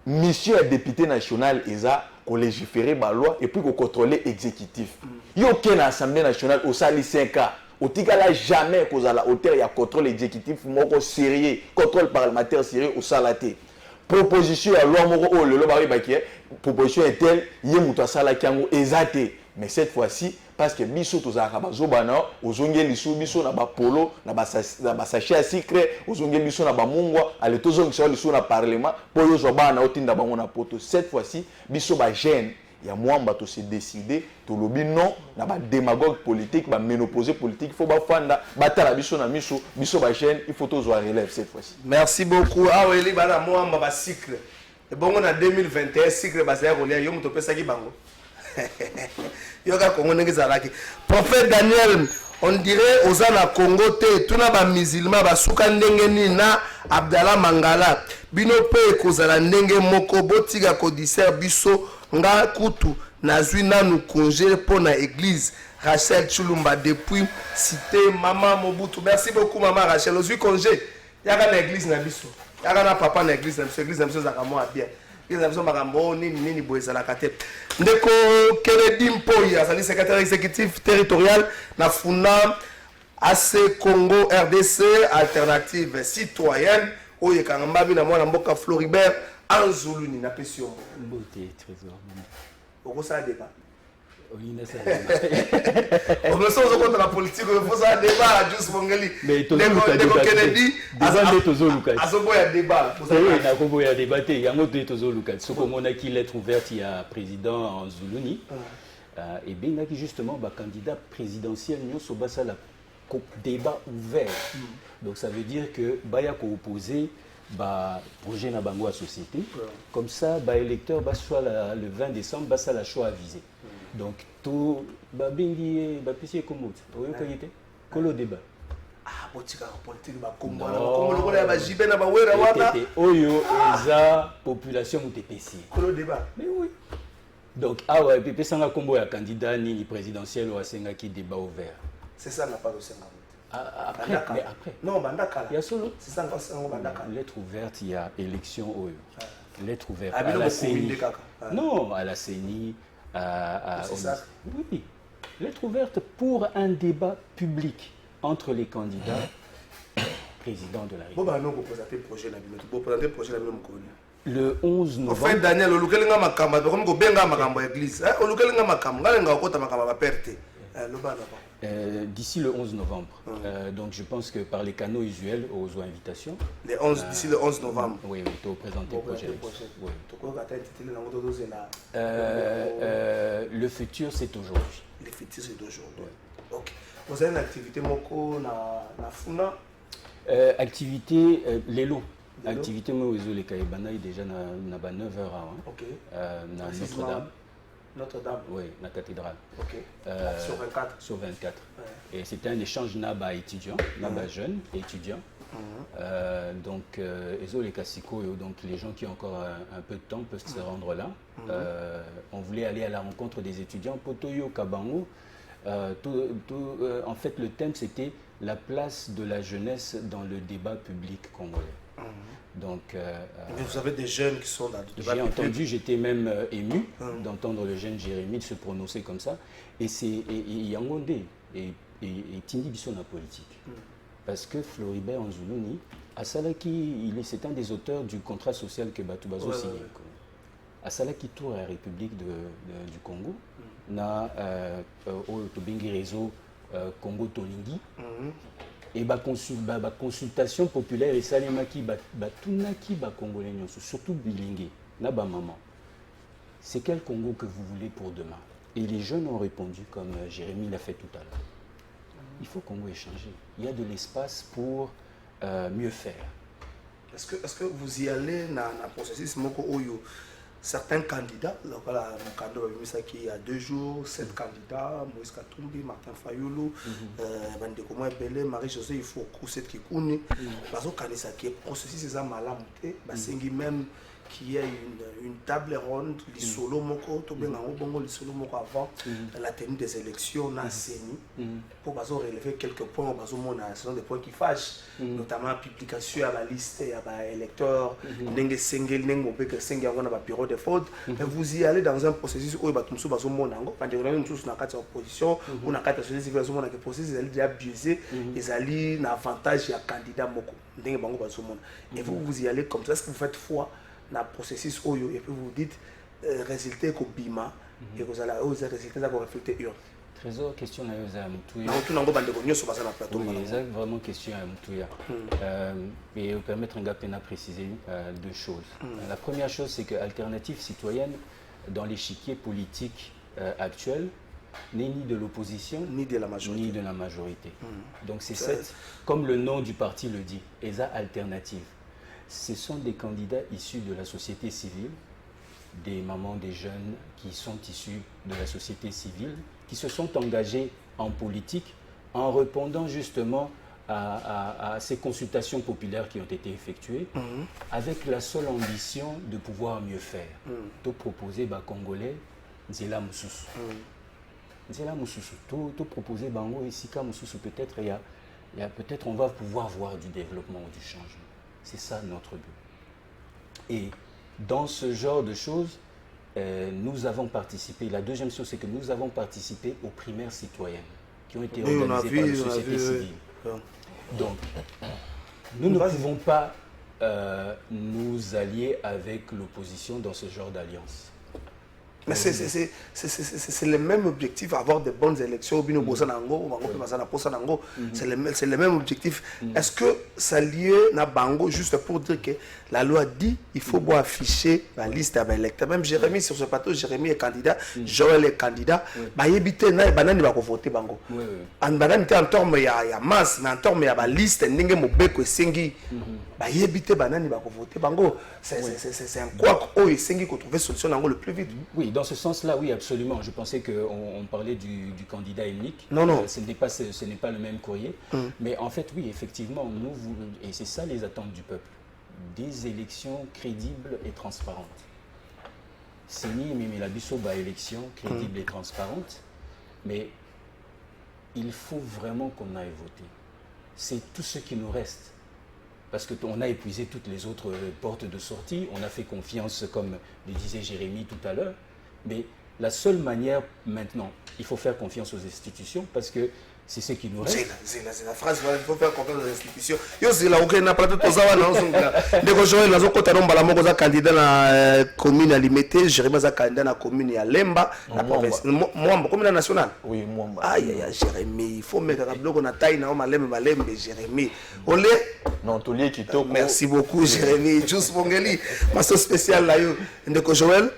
mission ya député national eza ko légiférer ba loi et puis ko contrôler exécutif yo ken na assemblée nationale au sali 5 ans otikala jamais kozala hauteur ya contrôle exécutif moko sérieux contrôle parlementaire sérieux au salaté proposition à loi moko o lelo bari bakie proposition est telle yé muto sala kiango ezate mais cette fois-ci parce que biso tozaka bazobana ozonge lisu biso na ba polo na ba sachet à sucre ozonge biso na ba mungwa ale tozonge so lisu na parlement po yo zo bana otinda bango na poto cette fois-ci biso ba jeune ya mwamba to se décider to lobi non na ba démagogue politique ba ménopausé politique faut ba fanda batala biso na miso biso ba jeune il faut to zo relève cette fois-ci. Merci beaucoup. Ah oui, bana mwamba ba cycle. Et bon on a 2021 cycle ba ça rolia yo muto pesa ki bango. Yo ka Congo ndenge zalaki. Prophète Daniel, on dirait aux ana Congo te tuna ba musulman ba suka ndenge ni na Abdallah Mangala. Bino pe kozala ndenge moko botiga ko disert biso nga kutu nazwi nanu congé pour na église Rachel Chulumba depuis cité Maman Mobutu. Merci beaucoup Maman Rachel. Ozwi congé yaka na église na biso. Yaka na papa na église na biso, église na biso za kamo bien. Église na biso makambo nini boyezala kate. Ndeko Kennedy Mpoyi azali secrétaire exécutif territorial na Funa AC Congo RDC alternative citoyenne oye kangamba bina mwana mboka Floribert Anzuluni na pesio mbote trésor oko ça débat olina ça on me sent contre la politique il faut ça débat juste mongeli mais ndeko Kennedy azoluka azobo ya débat pour ça na kombo ya débatté yango tozoluka soko mona ki lettre ouverte ya président Anzuluni et bengaki justement ba candidat présidentiel nyonso basala débat ouvert. Donc ça veut dire que Baya ko opposé projet na bango à société. Comme ça, électeur soit le 20 décembre, ça la choix avisé. Donc tout bengi pisi comme oyo kayite kolo débat. Ah, botika politique ba kombo na kombo ya ba jibe na ba wera wana. Oyo eza population mutepesi. Kolo débat. Mais oui. Donc ouais, pepe sanga kombo ya candidat ni présidentiel ou asenga qui débat ouvert. C'est ça n'a pas de senga. Après. Non, bandaka. Il y a solo. C'est ça encore bandaka. Lettre ouverte, il y a élection oyo. Lettre ouverte à la CENI. Non, à la CENI. C'est ça. Oui. Lettre ouverte pour un débat public entre les candidats président de la République. Vous présentez le projet le 11 novembre. En fait, Daniel, olukelinga makamba, comme ko benga makambo église. Olukelinga makamba, ngalenga okota makamba ba perte. D'ici le 11 novembre. Donc je pense que par les canaux usuels aux invitations. D'ici le 11 novembre. Oui, tu as présenté le projet. Oui. Le futur, c'est aujourd'hui. Le futur, c'est aujourd'hui. Ok. Vous avez une activité moko na Funa? Activité Lelo. Activité moi les Kaibana déjà na 9h. Ok. Na Notre-Dame. Notre-Dame. Oui, la cathédrale. Ok. Sur 24. Sur 24. Ouais. Et c'était un échange naba étudiants, naba jeunes étudiants. Donc, les Kassiko, donc les gens qui ont encore un peu de temps peuvent se rendre là. On voulait aller à la rencontre des étudiants. Potoyo Kabango. En fait, le thème c'était la place de la jeunesse dans le débat public congolais. Donc, mais vous avez des jeunes qui sont dans le débat public. J'ai entendu, j'étais même ému d'entendre le jeune Jérémy se prononcer comme ça. Et c'est Yangonde et Tindi Bisson la politique. Parce que Floribert Anzuluni, Asalaki, c'est un des auteurs du contrat social que Batoubazo signe. Asalaki tour à la République du Congo, na au Tobingi réseau Congo Tolingi. Et consultation populaire et salimaki batunaki ba congolais surtout bilingue na ba maman. C'est quel Congo que vous voulez pour demain? Et les jeunes ont répondu comme Jérémy l'a fait tout à l'heure. Il faut Congo échanger. Il y a de l'espace pour mieux faire. Est-ce que vous y allez dans le processus moko oyo? Certains candidats, il y a 2 jours, 7 candidats, Moïse Katumbi, Martin Fayoulou, Bandeko Belé, Marie-Josée, il faut que qui connaît. Parce que le processus est malade, même qu'il y a une table ronde, les solo moko, les solo moko avant la tenue des élections, na CENI, pour relever quelques points, ce sont des points qui fâchent, notamment la publication à la liste, à l'électeur, n'engue sengel, n'engue mopeke sengel, on a un bureau de faute. Mais vous y allez dans un processus où il y a tout monango, quand il y a une chose dans la opposition, ou dans la société civile, il y a un processus qui est biaisé, ils allaient un avantage à candidat moko, n'engue bango bazoumona. Et vous y allez comme ça, est-ce que vous faites foi dans le processus oyo et puis vous dites résultat ko bima et vous allez aux résultats ko refléter ur. Trésor question na yoza Mutuya. Donc tout nango bande ko nyoso basa na plateau. Oui, c'est vraiment question à Mutuya. Et permettre un gap à préciser 2 choses. La première chose c'est que Alternative citoyenne dans l'échiquier politique actuel n'est ni de l'opposition ni de la majorité. Donc c'est cette, comme le nom du parti le dit, ESA Alternative. Ce sont des candidats issus de la société civile, des mamans, des jeunes qui sont issus de la société civile, qui se sont engagés en politique en répondant justement à ces consultations populaires qui ont été effectuées, avec la seule ambition de pouvoir mieux faire. Tout proposer Congolais, Nzela Moussousou. Nzela Moussousou, tout proposer Bango et Sika Moussousou, peut-être peut-être on va pouvoir voir du développement ou du changement. C'est ça notre but. Et dans ce genre de choses, nous avons participé. La deuxième chose, c'est que nous avons participé aux primaires citoyennes qui ont été organisées par la société civile. Donc, nous ne pouvons pas nous allier avec l'opposition dans ce genre d'alliance. Mais c'est le même objectif, avoir de bonnes élections. C'est le même objectif. Est-ce que ça lié na bango juste pour dire que la loi dit il faut bien afficher la liste des électeurs. Même Jérémy sur ce plateau, Jérémy est candidat, Joël est candidat. Bah éviter na banani va voter bango. En banani en terme il y a masse, mais en terme il y a la liste ndenge mobeko sengi. Bah éviter banani va voter bango. C'est un quoi oh sengi qu'on trouver solution bango le plus vite. Oui, dans ce sens-là, oui, absolument. Je pensais qu'on parlait du candidat unique. Non. Ce n'est pas le même courrier. Mais en fait, oui, effectivement, nous voulons, et c'est ça les attentes du peuple, des élections crédibles et transparentes. Seni Mimilabiso ba élection crédible et transparente, mais il faut vraiment qu'on aille voter. C'est tout ce qui nous reste. Parce qu'on a épuisé toutes les autres portes de sortie, on a fait confiance, comme le disait Jérémy tout à l'heure, mais la seule manière maintenant, il faut faire confiance aux institutions parce que c'est ce qui nous reste. C'est la phrase, il faut faire confiance aux institutions. Yo c'est là où on a pas tout ça non dès que Joël nazo kota nomba la moko za candidat na commune alimité, Jérémy za candidat na commune ya Lemba na province. Mwamba commune nationale. Oui, Mwamba. Aïe Jérémy, il faut mettre un bloc on a taille na malembe Jérémy. Olé non, Tolier Kitoko. Merci beaucoup Jérémy, Jus Bongeli, maso spécial là yo ndeko Joël.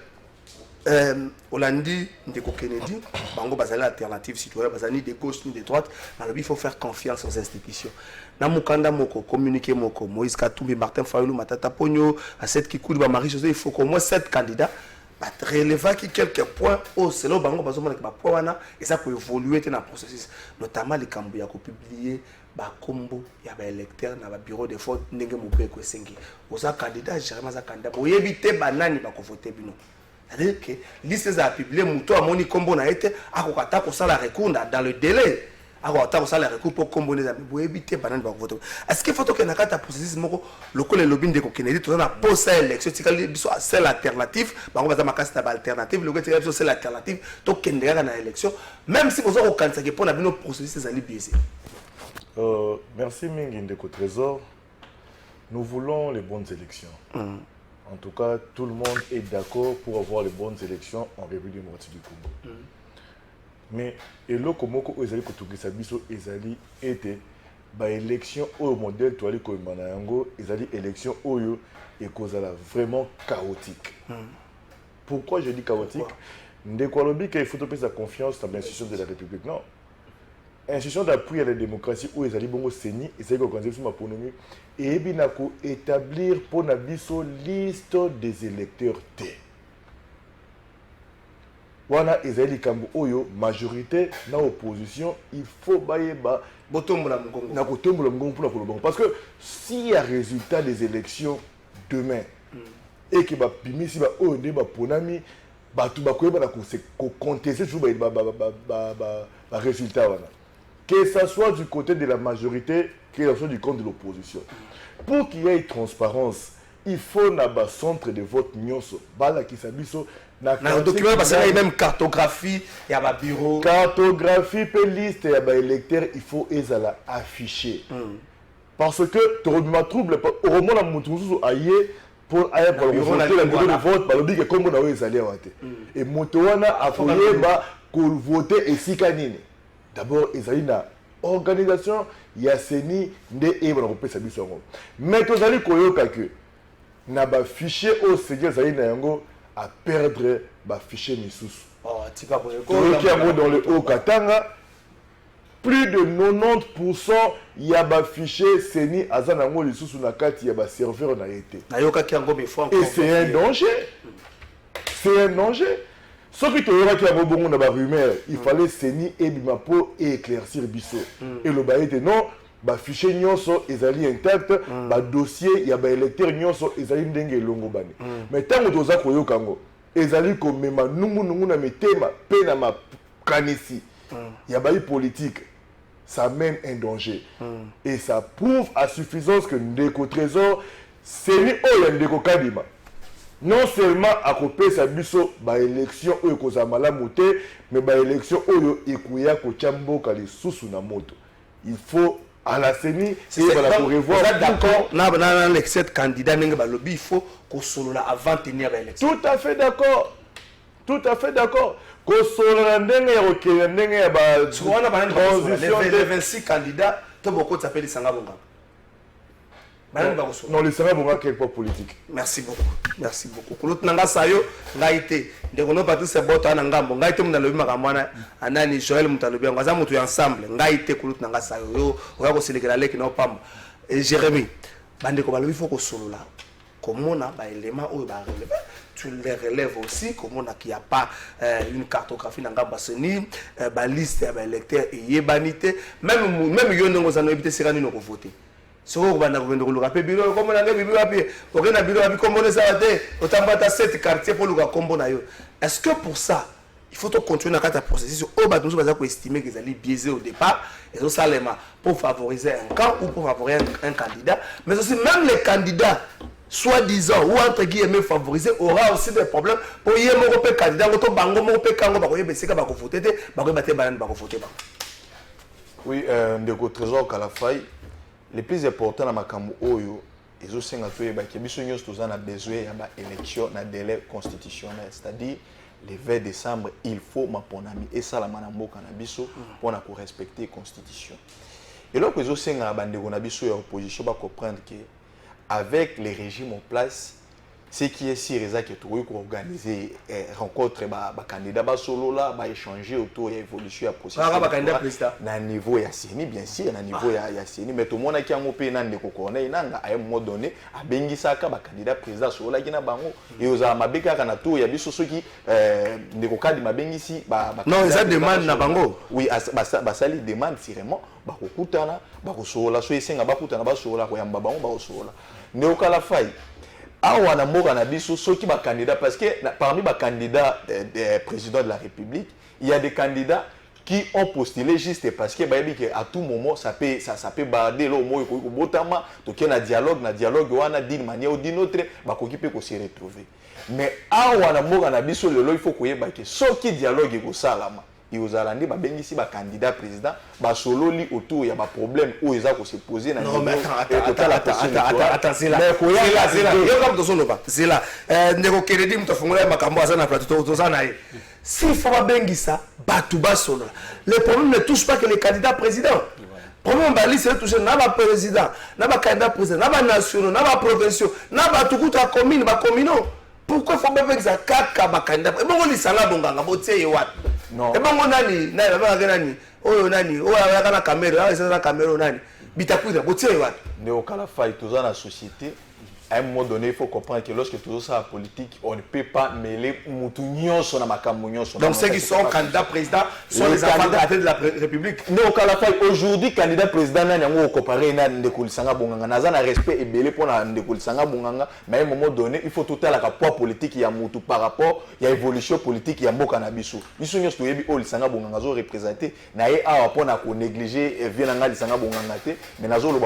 Hollandi, Ndeko Kennedy, Bango Bazali alternative citoyenne, Bazali ni de gauche ni de droite, alors il faut faire confiance aux institutions. Namukanda Moko, communiquer Moko, Moïse Katumbi, Martin Fayoulou, Matata Pogno, à cette qui coule, Marie-Josée, il faut qu'au moins 7 candidats relever quelques points au selon Bango Bazomana et ça peut évoluer dans le processus. Notamment les Cambouis qui ont publié Bakombo, il y a des électeurs dans le bureau de vote, Nenge Moubeko Sengi. Aux candidats, Jérémy Zakanda, pour éviter Banani pour voter Bino. C'est-à-dire que liste a publié Mouto a moni combo na été à kokata ko sala recours dans le délai à kokata ko sala recours pour combo les amis pour éviter banane ba voter. Est-ce qu'il faut que na kata processus moko local le lobbying de Kennedy tout na post élection tikali biso c'est l'alternative bango baza makasi na alternative le tikali biso c'est l'alternative to kendeka na élection même si vous avez candidat pour na bino processus ali biaisé. Merci Mingi Ndeko Trésor. Nous voulons les bonnes élections. En tout cas, tout le monde est d'accord pour avoir les bonnes élections en République démocratique du Congo. Mais, et là, comme vous avez dit, était élection au modèle toali Koimanayango, élection oyo et vraiment chaotique. Pourquoi je dis chaotique? Ndekolobi qu'il faut faire sa confiance dans l'institution de la République. Non. Institution d'appui à la démocratie où ils allaient bongo seni et c'est organisé sur ma autonomie et binako établir pour nabiso liste des électeurs T. Voilà ils allaient kambo oyo majorité na opposition il faut bailler ba botombola mgongo na kotombola mgongo pour la bon parce que s'il y a résultat des élections demain et que ba bimisi ba onde ba ponami ba tout ba koyeba na ko contester toujours ba résultat voilà. Que ce soit du côté de la majorité, que ce soit du côté de l'opposition. Pour qu'il y ait transparence, il faut un centre de vote nyonso. Bala qui s'abisso na document parce qu'il y a même cartographie, il y a un bureau. Cartographie, puis liste, il y a un électeur, il faut ezala afficher. Parce que tu as trouble, au moment où tu as pour aller pour le bureau de vote, par le dit que comme on a eu allé et Motowana a pour voter et sikanine. D'abord, il y a une organisation, il y a Seni, et il y a un biso. Mais tu as dit que na ba fichier au Seigneur Zaïna à perdre le fichier Missous. Qui est dans le Haut-Katanga, plus de 90% il y a un fichier Seni Azanango Lissous na kati, il y a un serveur na été. Et c'est un danger. C'est un danger. Ce qui te a bon na ba rumeur, il fallait Seni et Bimapo et éclaircir biso. Et le bail était non, ba fichier nyonso ezali intact, ba dossier il y a ba électeur nyonso ezali ndenge longo bani. Mais tant que toza koyoka ngo, ezali ko mema nungu na metema pe na ma kanisi. Il y a ba politique. Ça mène un danger. Et ça prouve à suffisance que Ndeko Trésor Seni oyo Ndeko Kadima. Non seulement à couper sa biso ba élection oyo kozamala moté mais ba élection oyo ekuya ko chamboka les susu na moto. Il faut à la CENI c'est voilà pour revoir d'accord na les 7 candidats n'enga ba lobby il faut ko solola avant tenir l'élection. Tout à fait d'accord. Tout à fait d'accord. Kosola ndenge ya okele ndenge ya ba on a transition les 26 candidats, tout beaucoup s'appelle Sanga Bonga. Non, le Sanga Bonga quelque part politique. Merci beaucoup. Merci beaucoup. Kulut nanga sayo ngaite. Ndekono patu se boto ana ngambo. Ngaite mundalobi makamwana anani Joël mutalobi ngaza mutu ensemble. Ngaite kulut nanga sayo yo oya ko selekela leki na opamba. Et Jérémy, bande ko balobi faut ko solola. Komona ba élément oyo ba relever. Tu les relèves aussi, comme on a qu'il n'y a pas une cartographie dans la basini, la liste des électeurs et yébanité, même yon nous en évité sera nous voter. Si vous avez un bureau, comme on a un bureau, on a un bureau, comme on a dit, on a 7 quartiers pour le combo. Est-ce que pour ça, il faut continuer à faire un processus où nous allons estimer qu'ils allaient biaiser au départ, et tout ça pour favoriser un camp ou pour favoriser un candidat, mais aussi même les candidats soi-disant ou entre guillemets favorisé aura aussi des problèmes pour y avoir un candidat auto bango mo pe kango ba ko yebesika ba ko voter te ba ko bater banane ba ko voter ba. Oui, ndeko trésor Kalafai, le plus important na makambo oyo ezo senga to yeba ke biso nyos toza na besoin ya ba élection na délai constitutionnel, c'est-à-dire le 20 décembre il faut maponami et ça la manamboka na biso pour na ko respecter constitution. Et là que ezo senga ba ndeko na biso ya opposition ba comprendre que avec les régimes en place, ce qui est sûr, c'est que tu peux organiser rencontre candidats solo là, échanger autour de l'évolution de la processus. À niveau ya CENI, bien sûr, à niveau ya CENI, mais tout le monde qui a un peu de corner, à un moment donné, à Bengisaka, candidat président solo là, qui n'a pas et aux Amabeka Kanato, il y a des choses qui ne cas de Mabengisi. Non, ça demande na bango. Oui, ça lui demande vraiment. Bakokutana, bakosola, so esenga bakutana basola ko yamba bango bakosola. Neokala fai. Awa na mboka na biso soki ba candidat parce que parmi ba candidats président de la République, il y a des candidats qui ont postulé juste parce que à tout moment ça peut barder le mot ko botama to ke na dialogue wana d'une manière ou d'une autre bakoki pe ko se retrouver. Mais awa na mboka na biso lelo il faut ko yeba ke soki dialogue ko salama et aux Allandais, bengisi ba candidat président, ba solo li autour, il y a ba problème où ils ont se poser. Non mais attends, c'est là. C'est là. Ndeko Kennedy mtafungulia makambo sana plateau to sana. S'il faut ba bengisa, batu ba solo. Le problème ne touche pas que les candidats présidents. Problème ba liste touche na ba président, na ba candidat président, na ba nationaux, na ba provinciaux, na ba tukuta commune, ba communaux. Pourquoi faut pas bengisa kaka ba candidat? Et bon li sala bonganga botie yewat. Non. Et bon nani, oh nani, oh la caméra, c'est la caméra nani. Bitakuida, botie yewat. Neokala fai tous la société. À un moment donné, il faut comprendre que lorsque tout ça est politique, on ne peut pas mêler Moutounion sur la Macamounion. Donc ceux qui sont candidats présidents sont les enfants de la République. Non, aujourd'hui, candidat président, nous avons comparé à Ndekulisanga Bonganga. Nous avons un respect et belé pour Ndekulisanga Bonganga. Mais à un moment donné, il faut tout à l'heure poids politique y a Moutou par rapport à l'évolution politique y a Mboka Nabiso. Nous sommes tous les Lisanga Bonganga représentés. Nous avons négligé Vienanga Lisanga Bonganga. Mais nous avons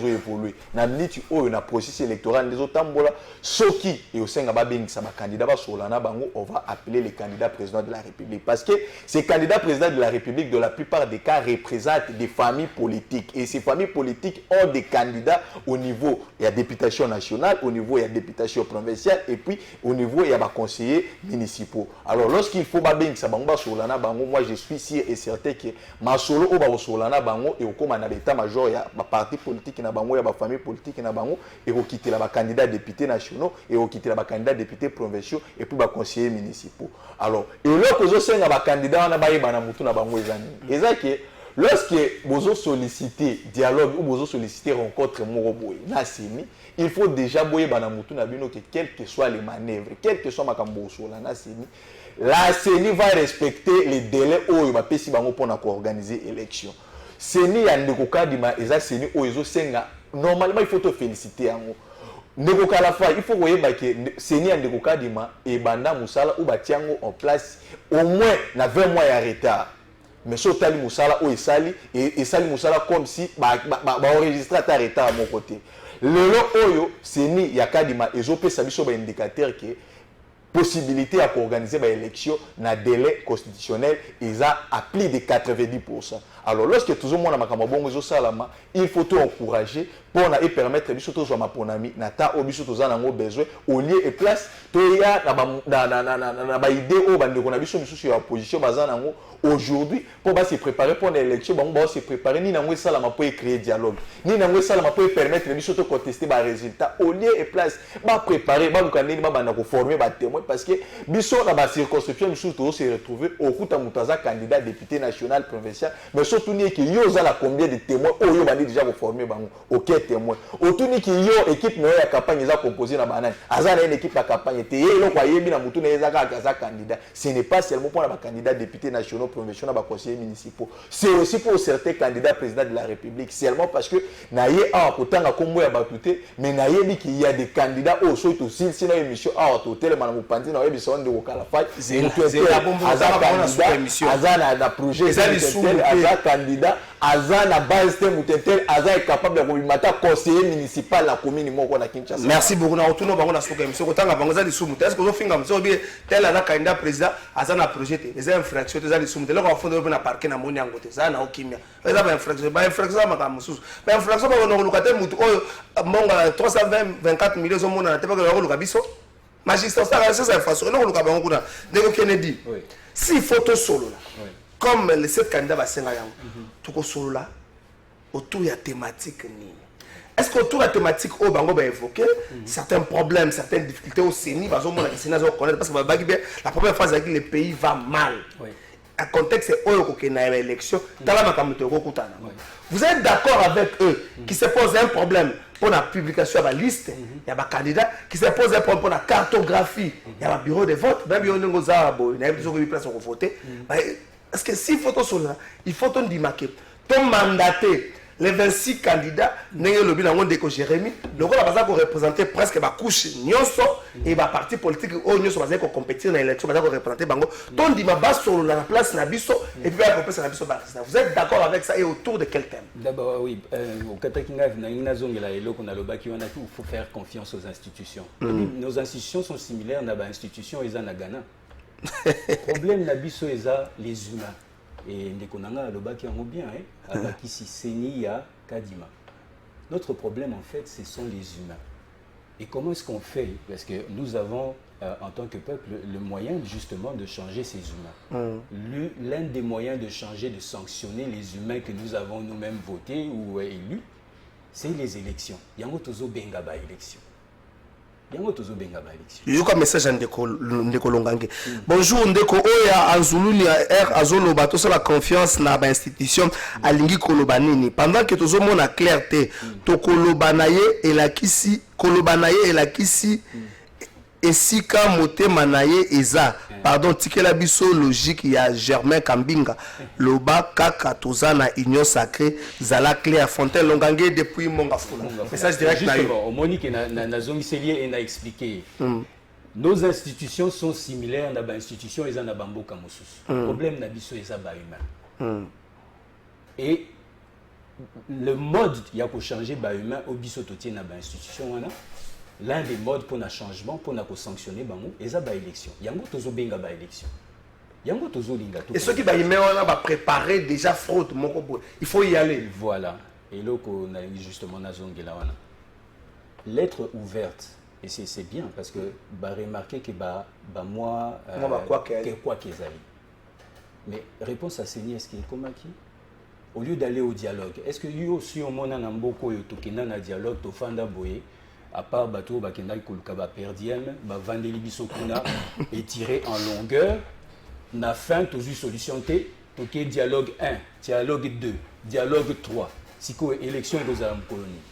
évolué. Nous avons un processus électoral. Les autres tambola soki et au sein de sa candidat solana bango on va appeler les candidats présidents de la République parce que ces candidats présidents de la République de la plupart des cas représentent des familles politiques et ces familles politiques ont des candidats au niveau il y a députation nationale au niveau il y a députation provinciale et puis au niveau il y a des conseillers municipaux. Alors lorsqu'il faut sa bango solana bango moi je suis sûr et certain que ma solo au ba solana bango et au commandant d'état major il y a des partis politiques na bango il y a des familles politiques na bango et au quitter la candidats députés nationaux et au quitter les candidats députés provinciaux et puis les conseillers municipaux. Alors, et là que vous avez des candidats, lorsque vous sollicitez dialogue ou vous sollicitez rencontre, il faut déjà que quelles que soient les manœuvres, quelles que soient la CENI va respecter les délais où il va organiser l'élection. CENI y a normalement il faut te féliciter. Il faut que Seigneur Ndeko Kadima et Banda Moussala ou Batiango en place au moins na 20 mois de retard. Mais si Tali Moussala ou Sali et Sali Moussala comme si enregistrer ta retard à mon côté. Le long oyo Seigneur Yakadima et Jopé Sabiso ba indicateur que possibilité à organiser une élection dans un délai constitutionnel ils a à plus de 90%. Alors lorsque tout le monde a il faut tout encourager pour na et permettre biso to zo maponami na ta o biso to za nango besoin au lieu et place to ya na ba idée o bande ko na biso biso ya opposition baza nango aujourd'hui pour ba se préparer pour l'élection ba se préparer ni nango ça la ma pour créer dialogue ni nango ça la ma pour permettre biso to contester ba résultat au lieu et place ba préparer ba lukandeli ba banda ko former ba témoin parce que biso na ba circonscription biso to se retrouver au kuta mutaza candidat député national provincial mais surtout ni que yo za la combien de témoins o yo bandi déjà ko former bango OK témoin autour ni que yo équipe no ya campagne za composé na banane azana une équipe à campagne té yo kwa yebi na mutu na ezaka za candidat ce n'est pas seulement pour la candidat député national provincial na conseillers municipaux c'est aussi pour certains candidats président de la République seulement parce que na ye a kotanga kombo ya batuté mais na yebi qu'il y a des candidats au so to sinon émission a to tellement na mupandi na yebi sonde ko kala fight c'est la bombe azana émission azana na projet azana candidat azana base mutetel azana capable de komimata conseiller municipal la commune moko na Kinshasa. Merci beaucoup na retourno bango na soka émission kotanga bango za lisumu est-ce que zo finga mso bi tel ana candidat président azana projet te les infractions za lisumu le ko fondé na parquet na moni yango te za na okimia eza ba infraction ma kamususu ba infraction ba no lokate mutu oyo monga 324 millions zo mona na te ba ko luka biso magistrat ça c'est ça façon no luka bango kuna ndeko Kennedy si photo solo là comme les 7 candidats va senga yango tuko solo là autour ya thématique ni. Est-ce qu'autour de la thématique, on va évoquer certains problèmes, certaines difficultés au CENI, parce que la première fois que le pays va mal. Le contexte est qu'il y a une élection. Vous êtes d'accord avec eux qui se posent un problème pour la publication de la liste, il y a des candidats qui se posent un problème pour la cartographie, il y a un bureau de vote, même si on a une place pour voter. Est-ce que s'il faut tout cela, il faut tout démarquer, tout mandater. Les 26 candidats, le bilan de Jérémy, le rôle va représenter presque la couche nyonso et la parti politique où nyonso va compétir dans l'élection, va représenter bango. Ton dit ma base sur la place nabiso et puis la place nabiso. Vous êtes d'accord avec ça et autour de quel thème? D'abord oui, au Katakinga Nazongela et l'autre on a le bac il faut faire confiance aux institutions. Nos institutions sont similaires à l'institution Eza Ghana. Le problème nabiso Eza les humains. Et Ndekonanga le bac en bien Abakisi Senia Kadima. Notre problème en fait ce sont les humains. Et comment est-ce qu'on fait? Parce que nous avons en tant que peuple le moyen justement de changer ces humains. L'un des moyens de changer, de sanctionner les humains que nous avons nous-mêmes votés ou élus, c'est les élections. Yango tozo benga ba élection. Yoka message ndeko Longange. Bonjour ndeko oya anzuluni R azolo bato sur la confiance na ba institution alingi kolobanini pendant que tozo mona clarté to kolobanaye elakisi kolobanaye elakisi esika motema naye eza pardon tikela biso logique ya Germain Kambinga loba kaka tozana union sacrée zala clair Fontaine Longange depuis Mongafula message direct na yo Monique na zongiselier et na expliqué nos institutions sont similaires na ba institution eza na bamboka mosusu problème na biso eza ba humain et le mode ya ko changer ba humain au biso totie na ba institution wana. L'un des modes pour un changement, pour sanctionner, c'est la élection. Yango tozo benga ba élection. Yango tozo linga. Et ceux qui va préparer déjà fraude, il faut y aller. Voilà. Et là, on a justement lettre ouverte. Et c'est bien parce que remarquer que moi quoi qu'ils allaient. Mais réponse à Seigneur, est-ce qu'il est comme qui? Au lieu d'aller au dialogue, est-ce que yo si on mona namboko yo tokena na dialogue to fanda boye? À part bateau bakenda kolukaba perdiem ba vandeli biso kuna et tirer en longueur na fin tozu solution té toké dialogue 1 dialogue 2 dialogue 3 siko élection de la colonie.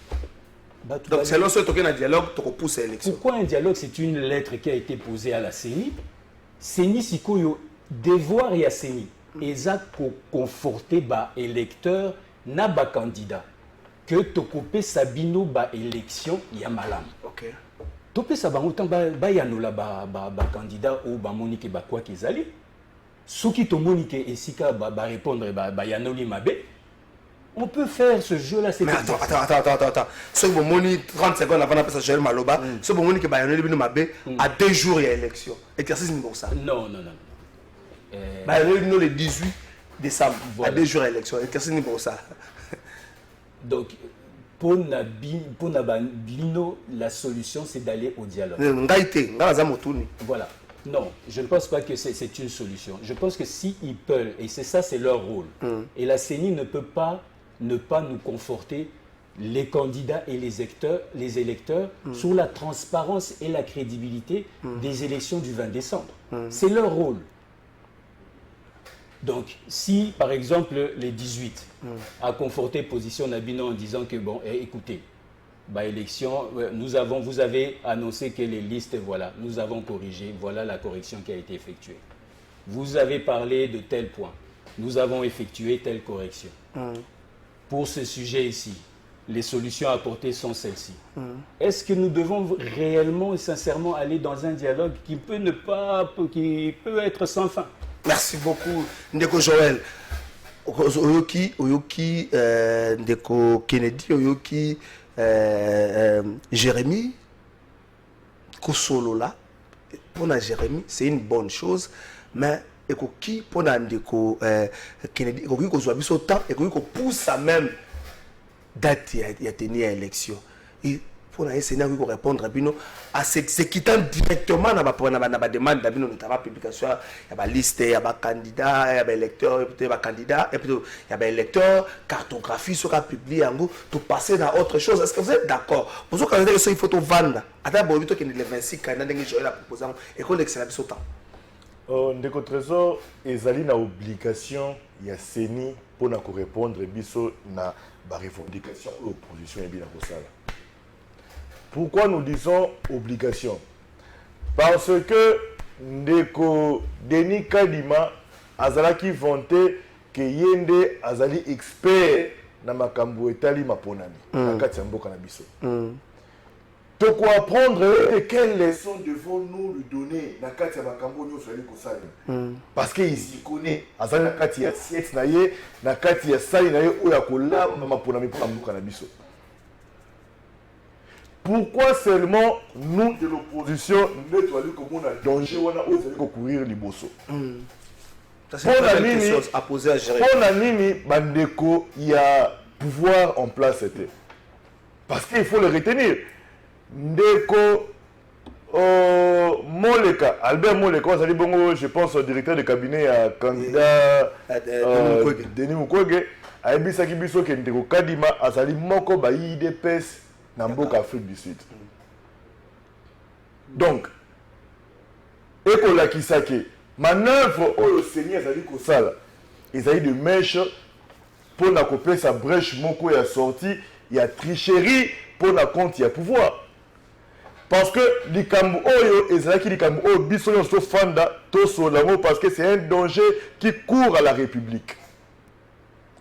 Donc c'est lorsque toké na dialogue to pousse élection. Pourquoi un dialogue? C'est une lettre qui a été posée à la CENI. CENI siko yo devoir ya CENI eza ko conforter ba électeur na ba candidat que tokopé sabino ba élection ya malam. OK. Topé sabango tant ba yanola ba candidat ou ba monique ba quoi qu'ils allaient. Souki to monique et sika ba répondre ba yanoli mabe. On peut faire ce jeu là c'est. Mais attends. Ce bon moni 30 secondes avant d'appeler ça Joël Maloba, ce bon monique ba yanoli bino mabe à 2 jours il y a élection. Exercice ni pour ça. Non. Ba yanoli le 18 décembre à 2 jours à élection. Exercice ni pour ça. Donc, pour Nabino, la solution, c'est d'aller au dialogue. Voilà. Non, je ne pense pas que c'est une solution. Je pense que s'ils peuvent, et c'est ça, c'est leur rôle. Et la CENI ne peut pas ne pas nous conforter, les candidats et les électeurs, sur la transparence et la crédibilité des élections du 20 décembre. C'est leur rôle. Donc, si, par exemple, les 18 a conforté position Nabino en disant que, bon, écoutez, élection, vous avez annoncé que les listes, voilà, nous avons corrigé, voilà la correction qui a été effectuée. Vous avez parlé de tel point, nous avons effectué telle correction. Pour ce sujet ici, les solutions apportées sont celles-ci. Est-ce que nous devons réellement et sincèrement aller dans un dialogue qui peut être sans fin? Merci beaucoup, Ndeko Joël. Oyoki, Ndeko Kennedy, Oyoki, Jérémy, Kosolola. Pour Jérémy, c'est une bonne chose, mais Ekoki, pour Ndeko Kennedy, Ekoki Kozwa biso temps, Ekoki pousse même date il y a tenu à l'élection. Et pour essayer de répondre à ce qui est directement dans la demande d'abino notamment publication, il y a liste, il y a candidat, il y a électeur, il y a candidat, et puis il y a électeur, cartographie sera publiée en gros, tout passer dans autre chose. Est-ce que vous êtes d'accord? Pour ce candidat, il faut tout vendre. Attends, bon, il y a 26 candidats qui ont la proposition et qu'on excelle sur temps. Ndeko Trésor, ezali na obligation ya CENI pour na répondre biso na ba revendication de l'opposition et bien kosala. Pourquoi nous disons obligation? Parce que Ndeko Denis Kadima azalaki vanté que yende azali expert na makambo etali maponami na kati ya mboka na biso. Donc, pour apprendre quelles leçons devons-nous lui donner dans le makambo nyo sali kosala parce qu'il s'y connaît azali na kati ya siècle na ye na kati ya sali na ye oya kola maponami pour mboka na biso. Pourquoi seulement nous de l'opposition nous devons comme un danger wana oyo zali ko courir liboso? Ça c'est une question à poser à Jérémy. Pour la nini bandeko il y a pouvoir en place c'était parce qu'il faut le retenir. Ndeko Moleka, Albert Moleka, je pense au directeur de cabinet à candidat Denis Mukwege, a ebisaki biso ke Ndeko Kadima azali moko ba IDPS na mboka Afrique du Sud. Donc, ekolakisaki manœuvre oyo Seigneur azali kosala ezali de mèche pour na kopesa brèche moko ya sortie ya tricherie pour na compte ya pouvoir. Parce que likambo oyo ezalaki likambo oyo biso nyonso fanda tosolango parce que c'est un danger qui court à la République.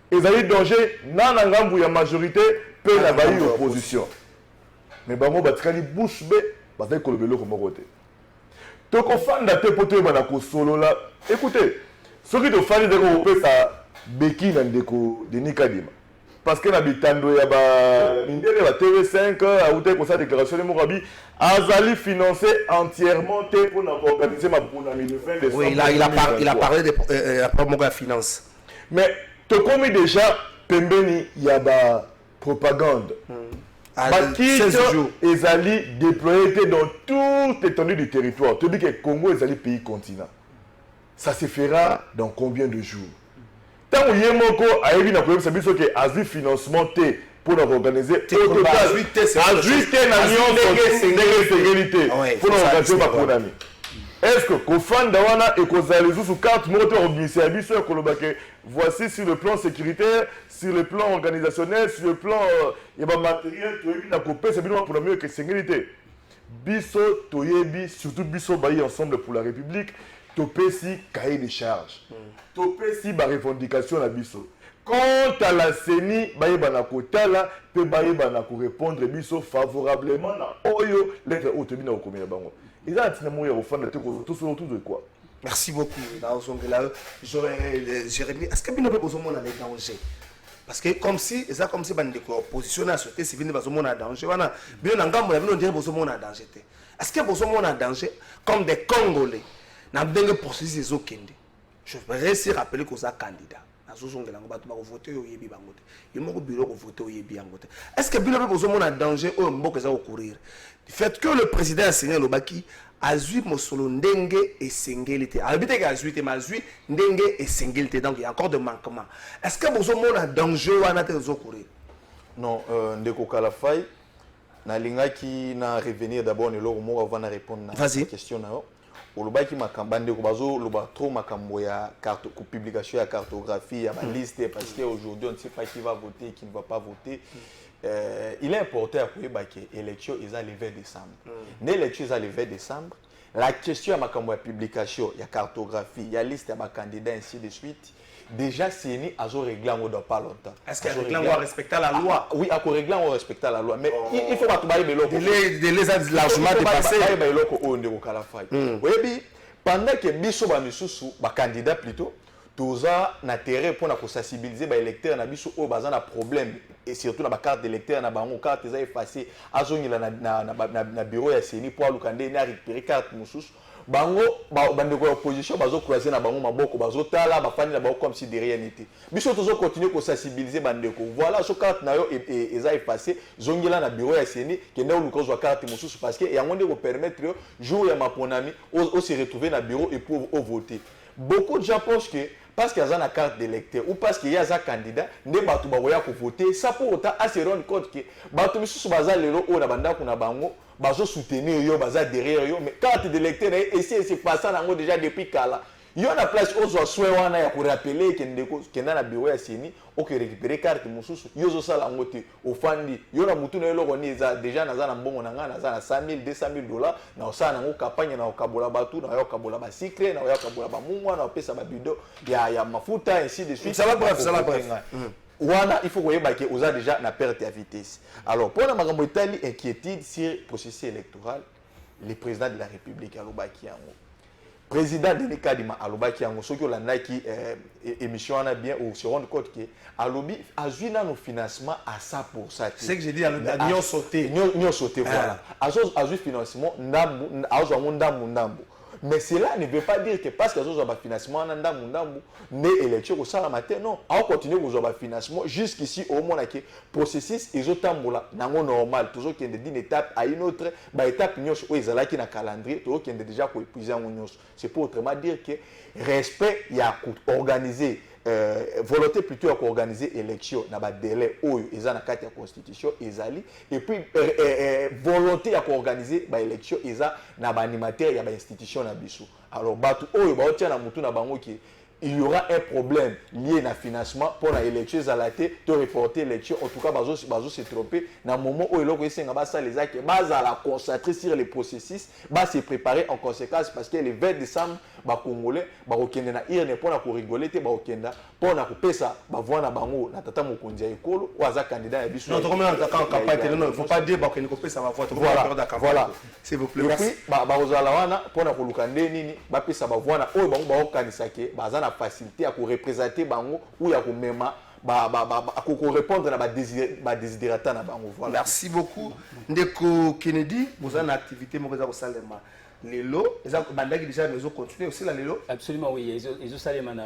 Ezali danger na ngambu ya majorité pe na bayi opposition. Mais bango batikali bouche be bazali kolobelo ko moko te. Toko fanda te poto bana ko solola. Écoutez, soki to fandi de ko pesa beki na ndeko Denis Kadima. Parce que l'habitando ya ba mindele ba TV5 a outé pour sa déclaration de Mourabi azali financé entièrement pour organiser ma bonami le 20 décembre. Oui, il a parlé de la finance. Mais te commis déjà pembeni ya ba propagande. Ezali déployé dans toute l'étendue du territoire. Tu dis que Congo ezali pays continent. Ça se fera dans combien de jours? Tant que Yemoko a évi na koyebisa biso ke azwi financement te pour organiser au total azwi na sécurité pour organiser ma ponami. Est-ce que kofanda wana et kozali sous carte moto organiser biso koloba ke voici sur le plan sécuritaire, sur le plan organisationnel, sur le plan matériel to évi na kopesa bino pour la mieux que sécurité. Biso toyebi surtout biso bayi ensemble pour la République. Topesi cahier de charge. Topesi ba revendication na biso. Quant à la CENI, baye bana kotala, pe baye bana ko répondre biso favorablement na oyo lettre otobi na okomela bango. Eza ntina moya ofanda te ko tout sur tout de quoi. Merci beaucoup. Jérémy, est-ce que bino pe besoin na danger? Parce que comme si bande de opposition à la société civile besoin na danger. Wana bino na ngambo na bino dire besoin na danger te. Est-ce que besoin na danger comme des Congolais? Je vais essayer de rappeler que vous êtes candidat. azozongela ngo bato bakovote oyo yebi bango te yo moko bureau kovote oyo yebi yango te est-ce que bilo pe bozomona danger oyo mboka eza courir du fait que le président a signé lobaki azui mosolo ndenge esengeli te alobite ke azui te mais azui ndenge esengeli te donc il y a encore de manquement est-ce que bozomona danger wana te courir non ndeko Kalafai nalingaki na revenir d'abord ne loko moko avant na répondre na question na yo olobaki makambo ndeko bazo loba trop makambo ya carte ko publication ya cartographie ya ba liste parce que aujourd'hui on ne sait pas qui va voter qui ne va pas voter il est important à koyeba que élection est le 20 décembre l'élection est le 20 décembre la question ya makambo ya publication ya cartographie ya liste ya ba candidats ainsi de suite déjà CENI a réglé en dans pas longtemps. Est-ce qu'il a réglé en respectant la loi? Oui, a réglé en respectant la loi. Mais il faut pas tout bailler de les a largement dépassé. Oui, pendant que biso ba misusu ba candidat plutôt toza na terrain pour na sensibiliser ba électeurs na biso o bazana problème et surtout na ba carte d'électeur na bango carte eza effacée azongila na bureau ya CENI pour alukande na récupérer carte mususu bango bandeko opposition bazo croiser na bango maboko bazo tala bafani na bango comme si de rien n'était biso tozo continuer ko sensibiliser bandeko voilà so carte na yo eza effacé zongela na bureau ya CENI kende olukozwa carte mususu parce que yango nde ko permettre jour ya maponami o se retrouver na bureau et pour voter beaucoup de gens pensent que parce qu'il y a une carte d'électeur ou parce qu'il y a un candidat, ne batu bagoya ko voter, ça pour autant à se rendre compte que batu misusu baza lelo o na banda kuna bango bazo soutenir yo baza derrière yo mais carte d'électeur et c'est passé nango déjà depuis kala. Yo na place ozo soin wana ya ko rappeler que ndeko kenda na bureau ya CENI o ke récupérer carte mususu yo zo sala ngote ofandi yo na mutu na eloko ni za déjà naza na mbongo nanga naza na 100 000 $200 000 na osala nango campagne na okabola batu na yo kabola ba secret na yo kabola ba mungwa na opesa ba bido ya mafuta ainsi de suite ça va bref wana il faut koyeba que oza déjà na perte de vitesse alors pour na makambo etali inquiétude sur processus électoral le président de la République alobaki yango président de Kadima alobaki yango soki olandaki émission wana bien ou se rendre compte que alobi azui na no financement à 100%. C'est ce que j'ai dit à sauté voilà azui financement ndambu azwa ndambu mais cela ne veut pas dire que parce que azwa ba financement na ndambu ne élection ko sala matin non on continue ko ba financement jusqu'ici au moins que processus ezotambola nango normal toujours qu'il y a d'une étape à une autre ba étape nyos o ezalaki na calendrier toujours qu'il y a déjà ko épuiser nyos c'est pour autrement dire que respect ya organiser volonté plutôt à organiser élection na ba délai oyo eza na kati ya constitution ezali et puis volonté à organiser ba élection eza na ba animateur ya ba institution na biso alors batu oyo ba otia na mutu na bango ki il y aura un problème lié à financement pour l'élection zalaté de reporter l'élection en tout cas bazo se tromper dans moment où eloko esenga ba ça les actes base à la concentrer sur les processus ba se préparer en conséquence parce que le 20 décembre ba congolais ba okende na irne pour na ko rigoler te ba okenda pour na ko pesa ba voix na bango na tata mokonzi ya ekolo ou aza candidat ya biso non to comme en campagne non il faut pas dire ba okende ko pesa ba voix voilà s'il vous plaît et puis ba ozala wana pour na ko lukande nini ba pesa ba voix na oyo bango ba okanisa ke baza na facilité à représenter bango ou à mema ko répondre na ba desiderata na bango voilà merci beaucoup ndeko Kennedy vous avez une activité mo za ko salema lelo eza bandaki déjà mais continuer aussi la lelo absolument oui ils ont salema na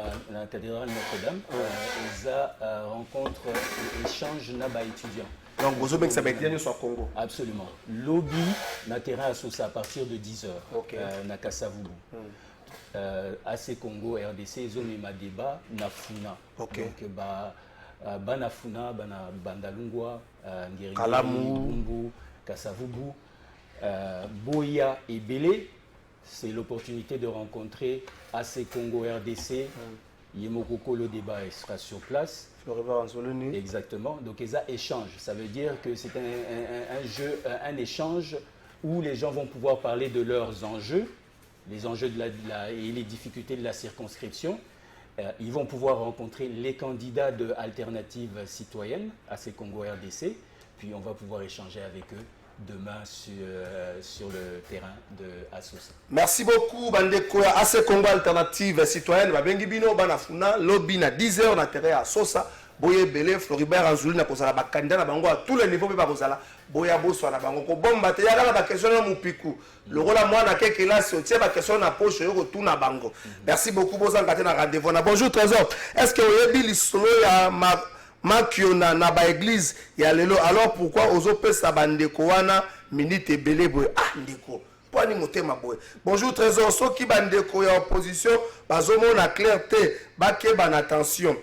cathédrale Notre-Dame ils a rencontre échange na ba étudiants donc vous avez que ça va être sur Congo absolument lobby na terrain à partir de 10h na Kasavubu AC Congo RDC ils ont mis ma débat na Funa donc bana Funa bana Bandalungwa Ngeri Lumbu Kasavubu Boya et Belé c'est l'opportunité de rencontrer AC Congo RDC Yemokoko le débat sera sur place exactement donc ils échangent ça veut dire que c'est un jeu un échange où les gens vont pouvoir parler de leurs enjeux les enjeux et les difficultés de la circonscription. Ils vont pouvoir rencontrer les candidats de Alternative Citoyenne à ces Congo RDC, puis on va pouvoir échanger avec eux demain sur le terrain de Assoussa. Merci beaucoup, Bandeko. AC Congo Alternative Citoyenne, Babengibino, Banafuna, Lobby na 10h, na terrain à Sosa. boye belé Floribert Anzouli na kozala ba candidat na bango à tous les niveaux ba kozala boya boso na bango ko bomba te yaka ba question na mupiku lokola mwana ke kelasi otie ba question na poche yo tuna bango. Merci beaucoup bozanga te na rendez-vous na bonjour Trésor. Est-ce que oyebi lisolo ya makiona na ba église ya lelo alors pourquoi ozopesa bandeko wana minute ebele boye ndeko poni motema boye. Bonjour Trésor, soki bandeko ya opposition bazomona clarté bakeba na attention.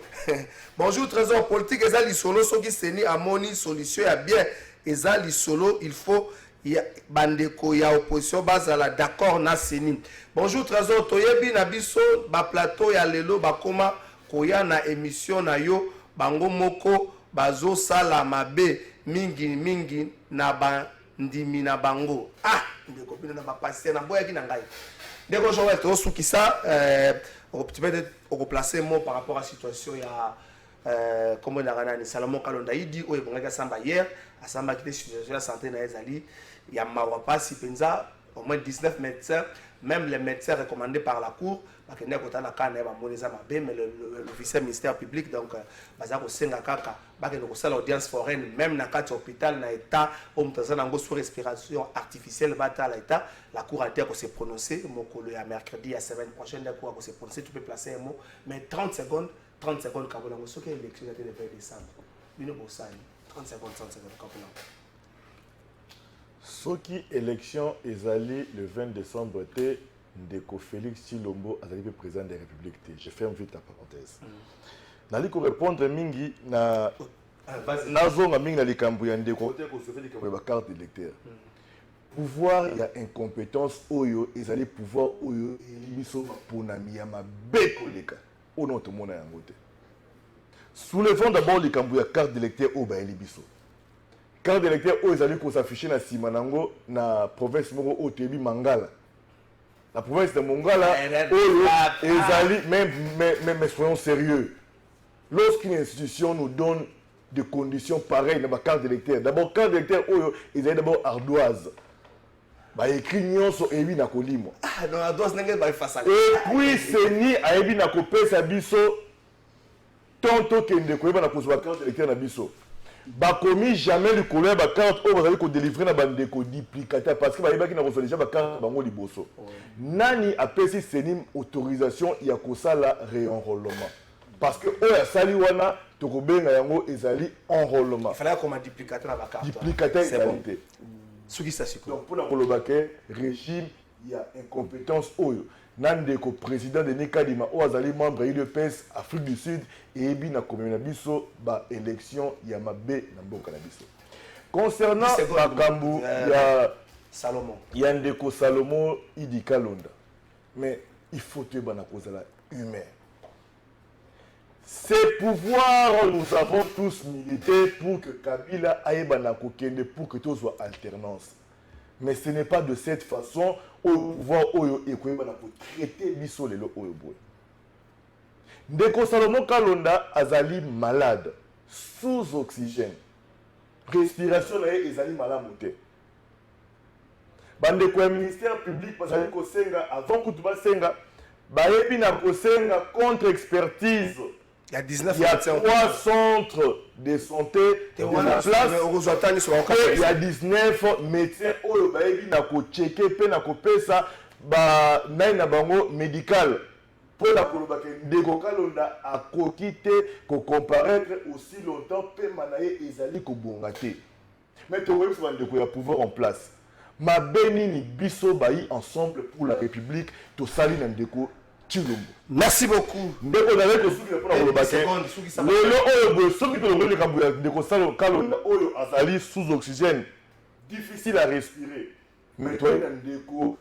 Bonjour Trésor, politique eza lisolo soki seni amoni solution ya bien eza lisolo il faut ya bandeko ya opposition bazala d'accord na seni. Bonjour Trésor, toyebi na biso ba plateau ya lelo bakoma koya na émission na yo bango moko bazo sala mabe mingi na bandimi na bango. Ndeko bino na ba passer na boya ki na ngai. Ndeko Joël to suki ça peut-être replacer mot par rapport à la situation ya comment on a dit Salomon Kalonda il dit oh bon samba hier à samba qui était situation la santé na ezali ya mawa si penza au moins 19 médecins même les médecins recommandés par la cour parce que n'importe la canne va moneza mabe mais l'officier ministère public donc baza ko senga kaka ba ke ko sala audience foraine même na kati hôpital na état au mtazana ngo sous respiration artificielle bata la état la cour a dit qu'on s'est prononcé mokolo ya mercredi la semaine prochaine la cour a s'est prononcé tu peux placer un mot mais 30 secondes kabula ngo soki élection était le 20 décembre bino bosani 30 secondes kabula soki élection ezali le 20 décembre te ndeko Félix Tshilombo azali président de la République te. Je ferme vite la parenthèse. Nali ko répondre mingi na nazonga mingi na likambo ya ndeko te ko sauver likambo ba carte d'électeur. Pouvoir ya incompétence oyo ezali pouvoir oyo biso ponami ya mabe koleka. Ono to mona yango te. Soulevons d'abord likambo ya carte d'électeur o ba elibiso. Carte d'électeur oyo ezali ko s'afficher na sima nango na province moko o tebi Mangala. La province de Mongala, mais soyons sérieux. Lorsqu'une institution nous donne des conditions pareilles dans la carte d'électeur, d'abord, carte d'électeur, ils ont d'abord ardoise. Bah, écrit nyonso ebi na kolimo. Non, ardoise n'est pas facile. Et puis, c'est ni a ebi na kopé sa biso, tonto kende koyeba na kozwa carte d'électeur na biso. Bah, commis jamais le couleur ba carte au bazali ko délivrer na bande ko duplicateur parce que ba yeba ki na ko déjà ba carte bango liboso. Nani a pesi senim autorisation ya kosala réenrôlement parce que o ya sali wana to ko benga yango ezali enrôlement. Il fallait comme un duplicateur na ba carte. Duplicateur égalité. Soki ça siko. Donc pour la kolobake régime il y a incompétence oyo. Nandeko président de Nikadima o azali membre UDPS Afrique du Sud et ebi na commune biso ba élection ya mabe na mboka na biso. Concernant Makambu ya Salomon. Yandeko Salomon Idi Kalonda. Mais il faut te bana kozala humain. Ces pouvoirs nous avons tous milité pour que Kabila aille bana kokende pour que tout soit alternance. Mais ce n'est pas de cette façon au pouvoir oyo ekoyeba na ko traiter biso lelo oyo boy. Ndeko Salomon Kalonda azali malade sous oxygène. Respiration na ezali malamu te. Bandeko ya ministère public bazali ko senga avant que tuba senga bayebi na ko senga contre expertise. Il y a 19 3 centres de santé de la place. Il y a 19 médecins oyo bayebi na ko checker pe na ko pesa ba na bango médical pour la koloba ke Ndeko Kalonda a kokité ko comparaître aussi longtemps pe manaye ezali ko bongate. Mais to web so ndeko ya pouvoir en place. Ma benini biso bayi ensemble pour la République to sali na Ndeko Tshilombo. Merci beaucoup. Ndeko na ko suki pour la koloba ke. Lelo oyo bo soki to ngoli kambu ya Ndeko Kalonda oyo azali sous oxygène. Difficile à respirer. Mais toi na Ndeko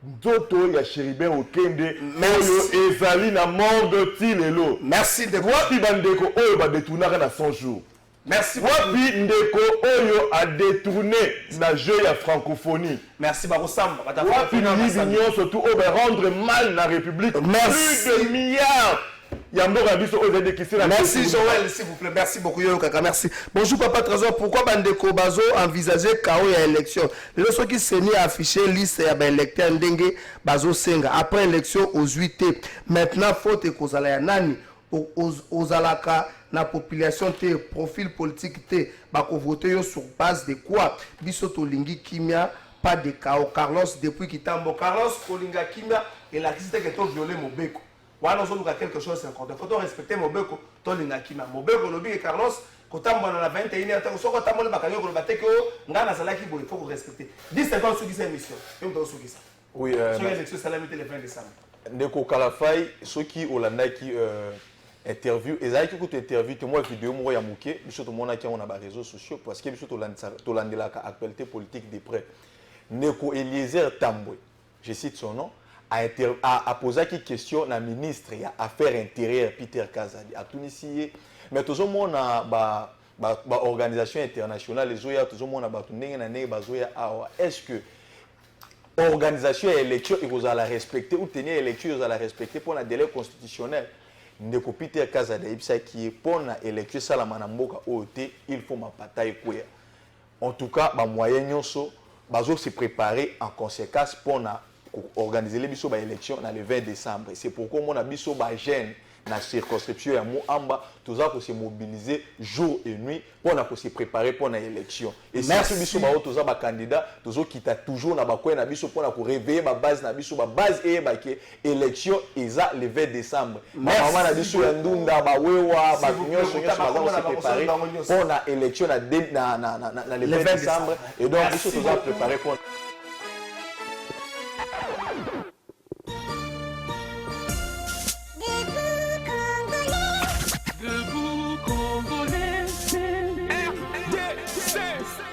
Ndoto ya Chéribin Okende oyo ezali na monde ti lelo. Merci de wapi bandeko oyo ba détourner na 100 jours. Merci wapi ndeko oyo a détourné na jeu ya francophonie. Merci Barosamba. Wapi l'union surtout oyo ba rendre mal la République. Merci. Plus de milliards. Merci Joël, s'il vous plaît. Merci beaucoup Yo Kaka, merci. Bonjour Papa Trésor, pourquoi Bandeko Bazo envisager KO ya élection? Le ceux qui s'est mis à afficher liste ya ba électeur ndenge Bazo Senga après élection aux 8 Maintenant faute kozala ya nani aux alaka na population te profil politique te bako voter yo sur base de quoi biso to lingi kimia pas de chaos Carlos depuis kitambo Carlos kolinga kimia et la cité que to violer mobeko wana zo luka quelque chose c'est important faut respecter mobeko to linga kimia mobeko lobi que Carlos kotambo na 21h ta soko tamole bakanyo ko bateke o ngana salaki bo il faut respecter 10 secondes sur 10 émission et on doit sur ça oui sur les élections salamité le 20 décembre ndeko kalafai soki olandaki interview ezalaki kutu interview te moi vidéo moko ya moke biso tomonaki yango na baréseaux sociaux parce que biso tolandelaka actualité politique de près ndeko Eliezer Tambwe je cite son nom a posé une question na ministre ya affaires intérieures Peter Kazadi atunisi ye mais tozomona ba organisation internationale ezoya tozomona bato ndenge na ndenge bazoya awa est-ce que organisation et élection et vous allez respecter ou tenir élection vous allez respecter pour un délai constitutionnel ndeko Peter Kazadi ibisa qui est pour na élection salama na mboka OT il faut ma bataille quoi en tout cas ba moyen nyonso bazo se préparer en conséquence pour na organiser les biso ba élection dans le 20 décembre c'est pourquoi mon biso ba jeune na circonscription ya Moamba tous a se mobiliser jour et nuit pour na se préparer pour na élection et si biso ba tous a ba candidat tous kita toujours na ba na biso pour na ko réveiller ba base na biso ba base et ba ke élection eza le 20 décembre maman na biso ya ndunda ba wewa ba nyonso se préparer pour na élection na le 20 décembre et donc biso tous a préparer pour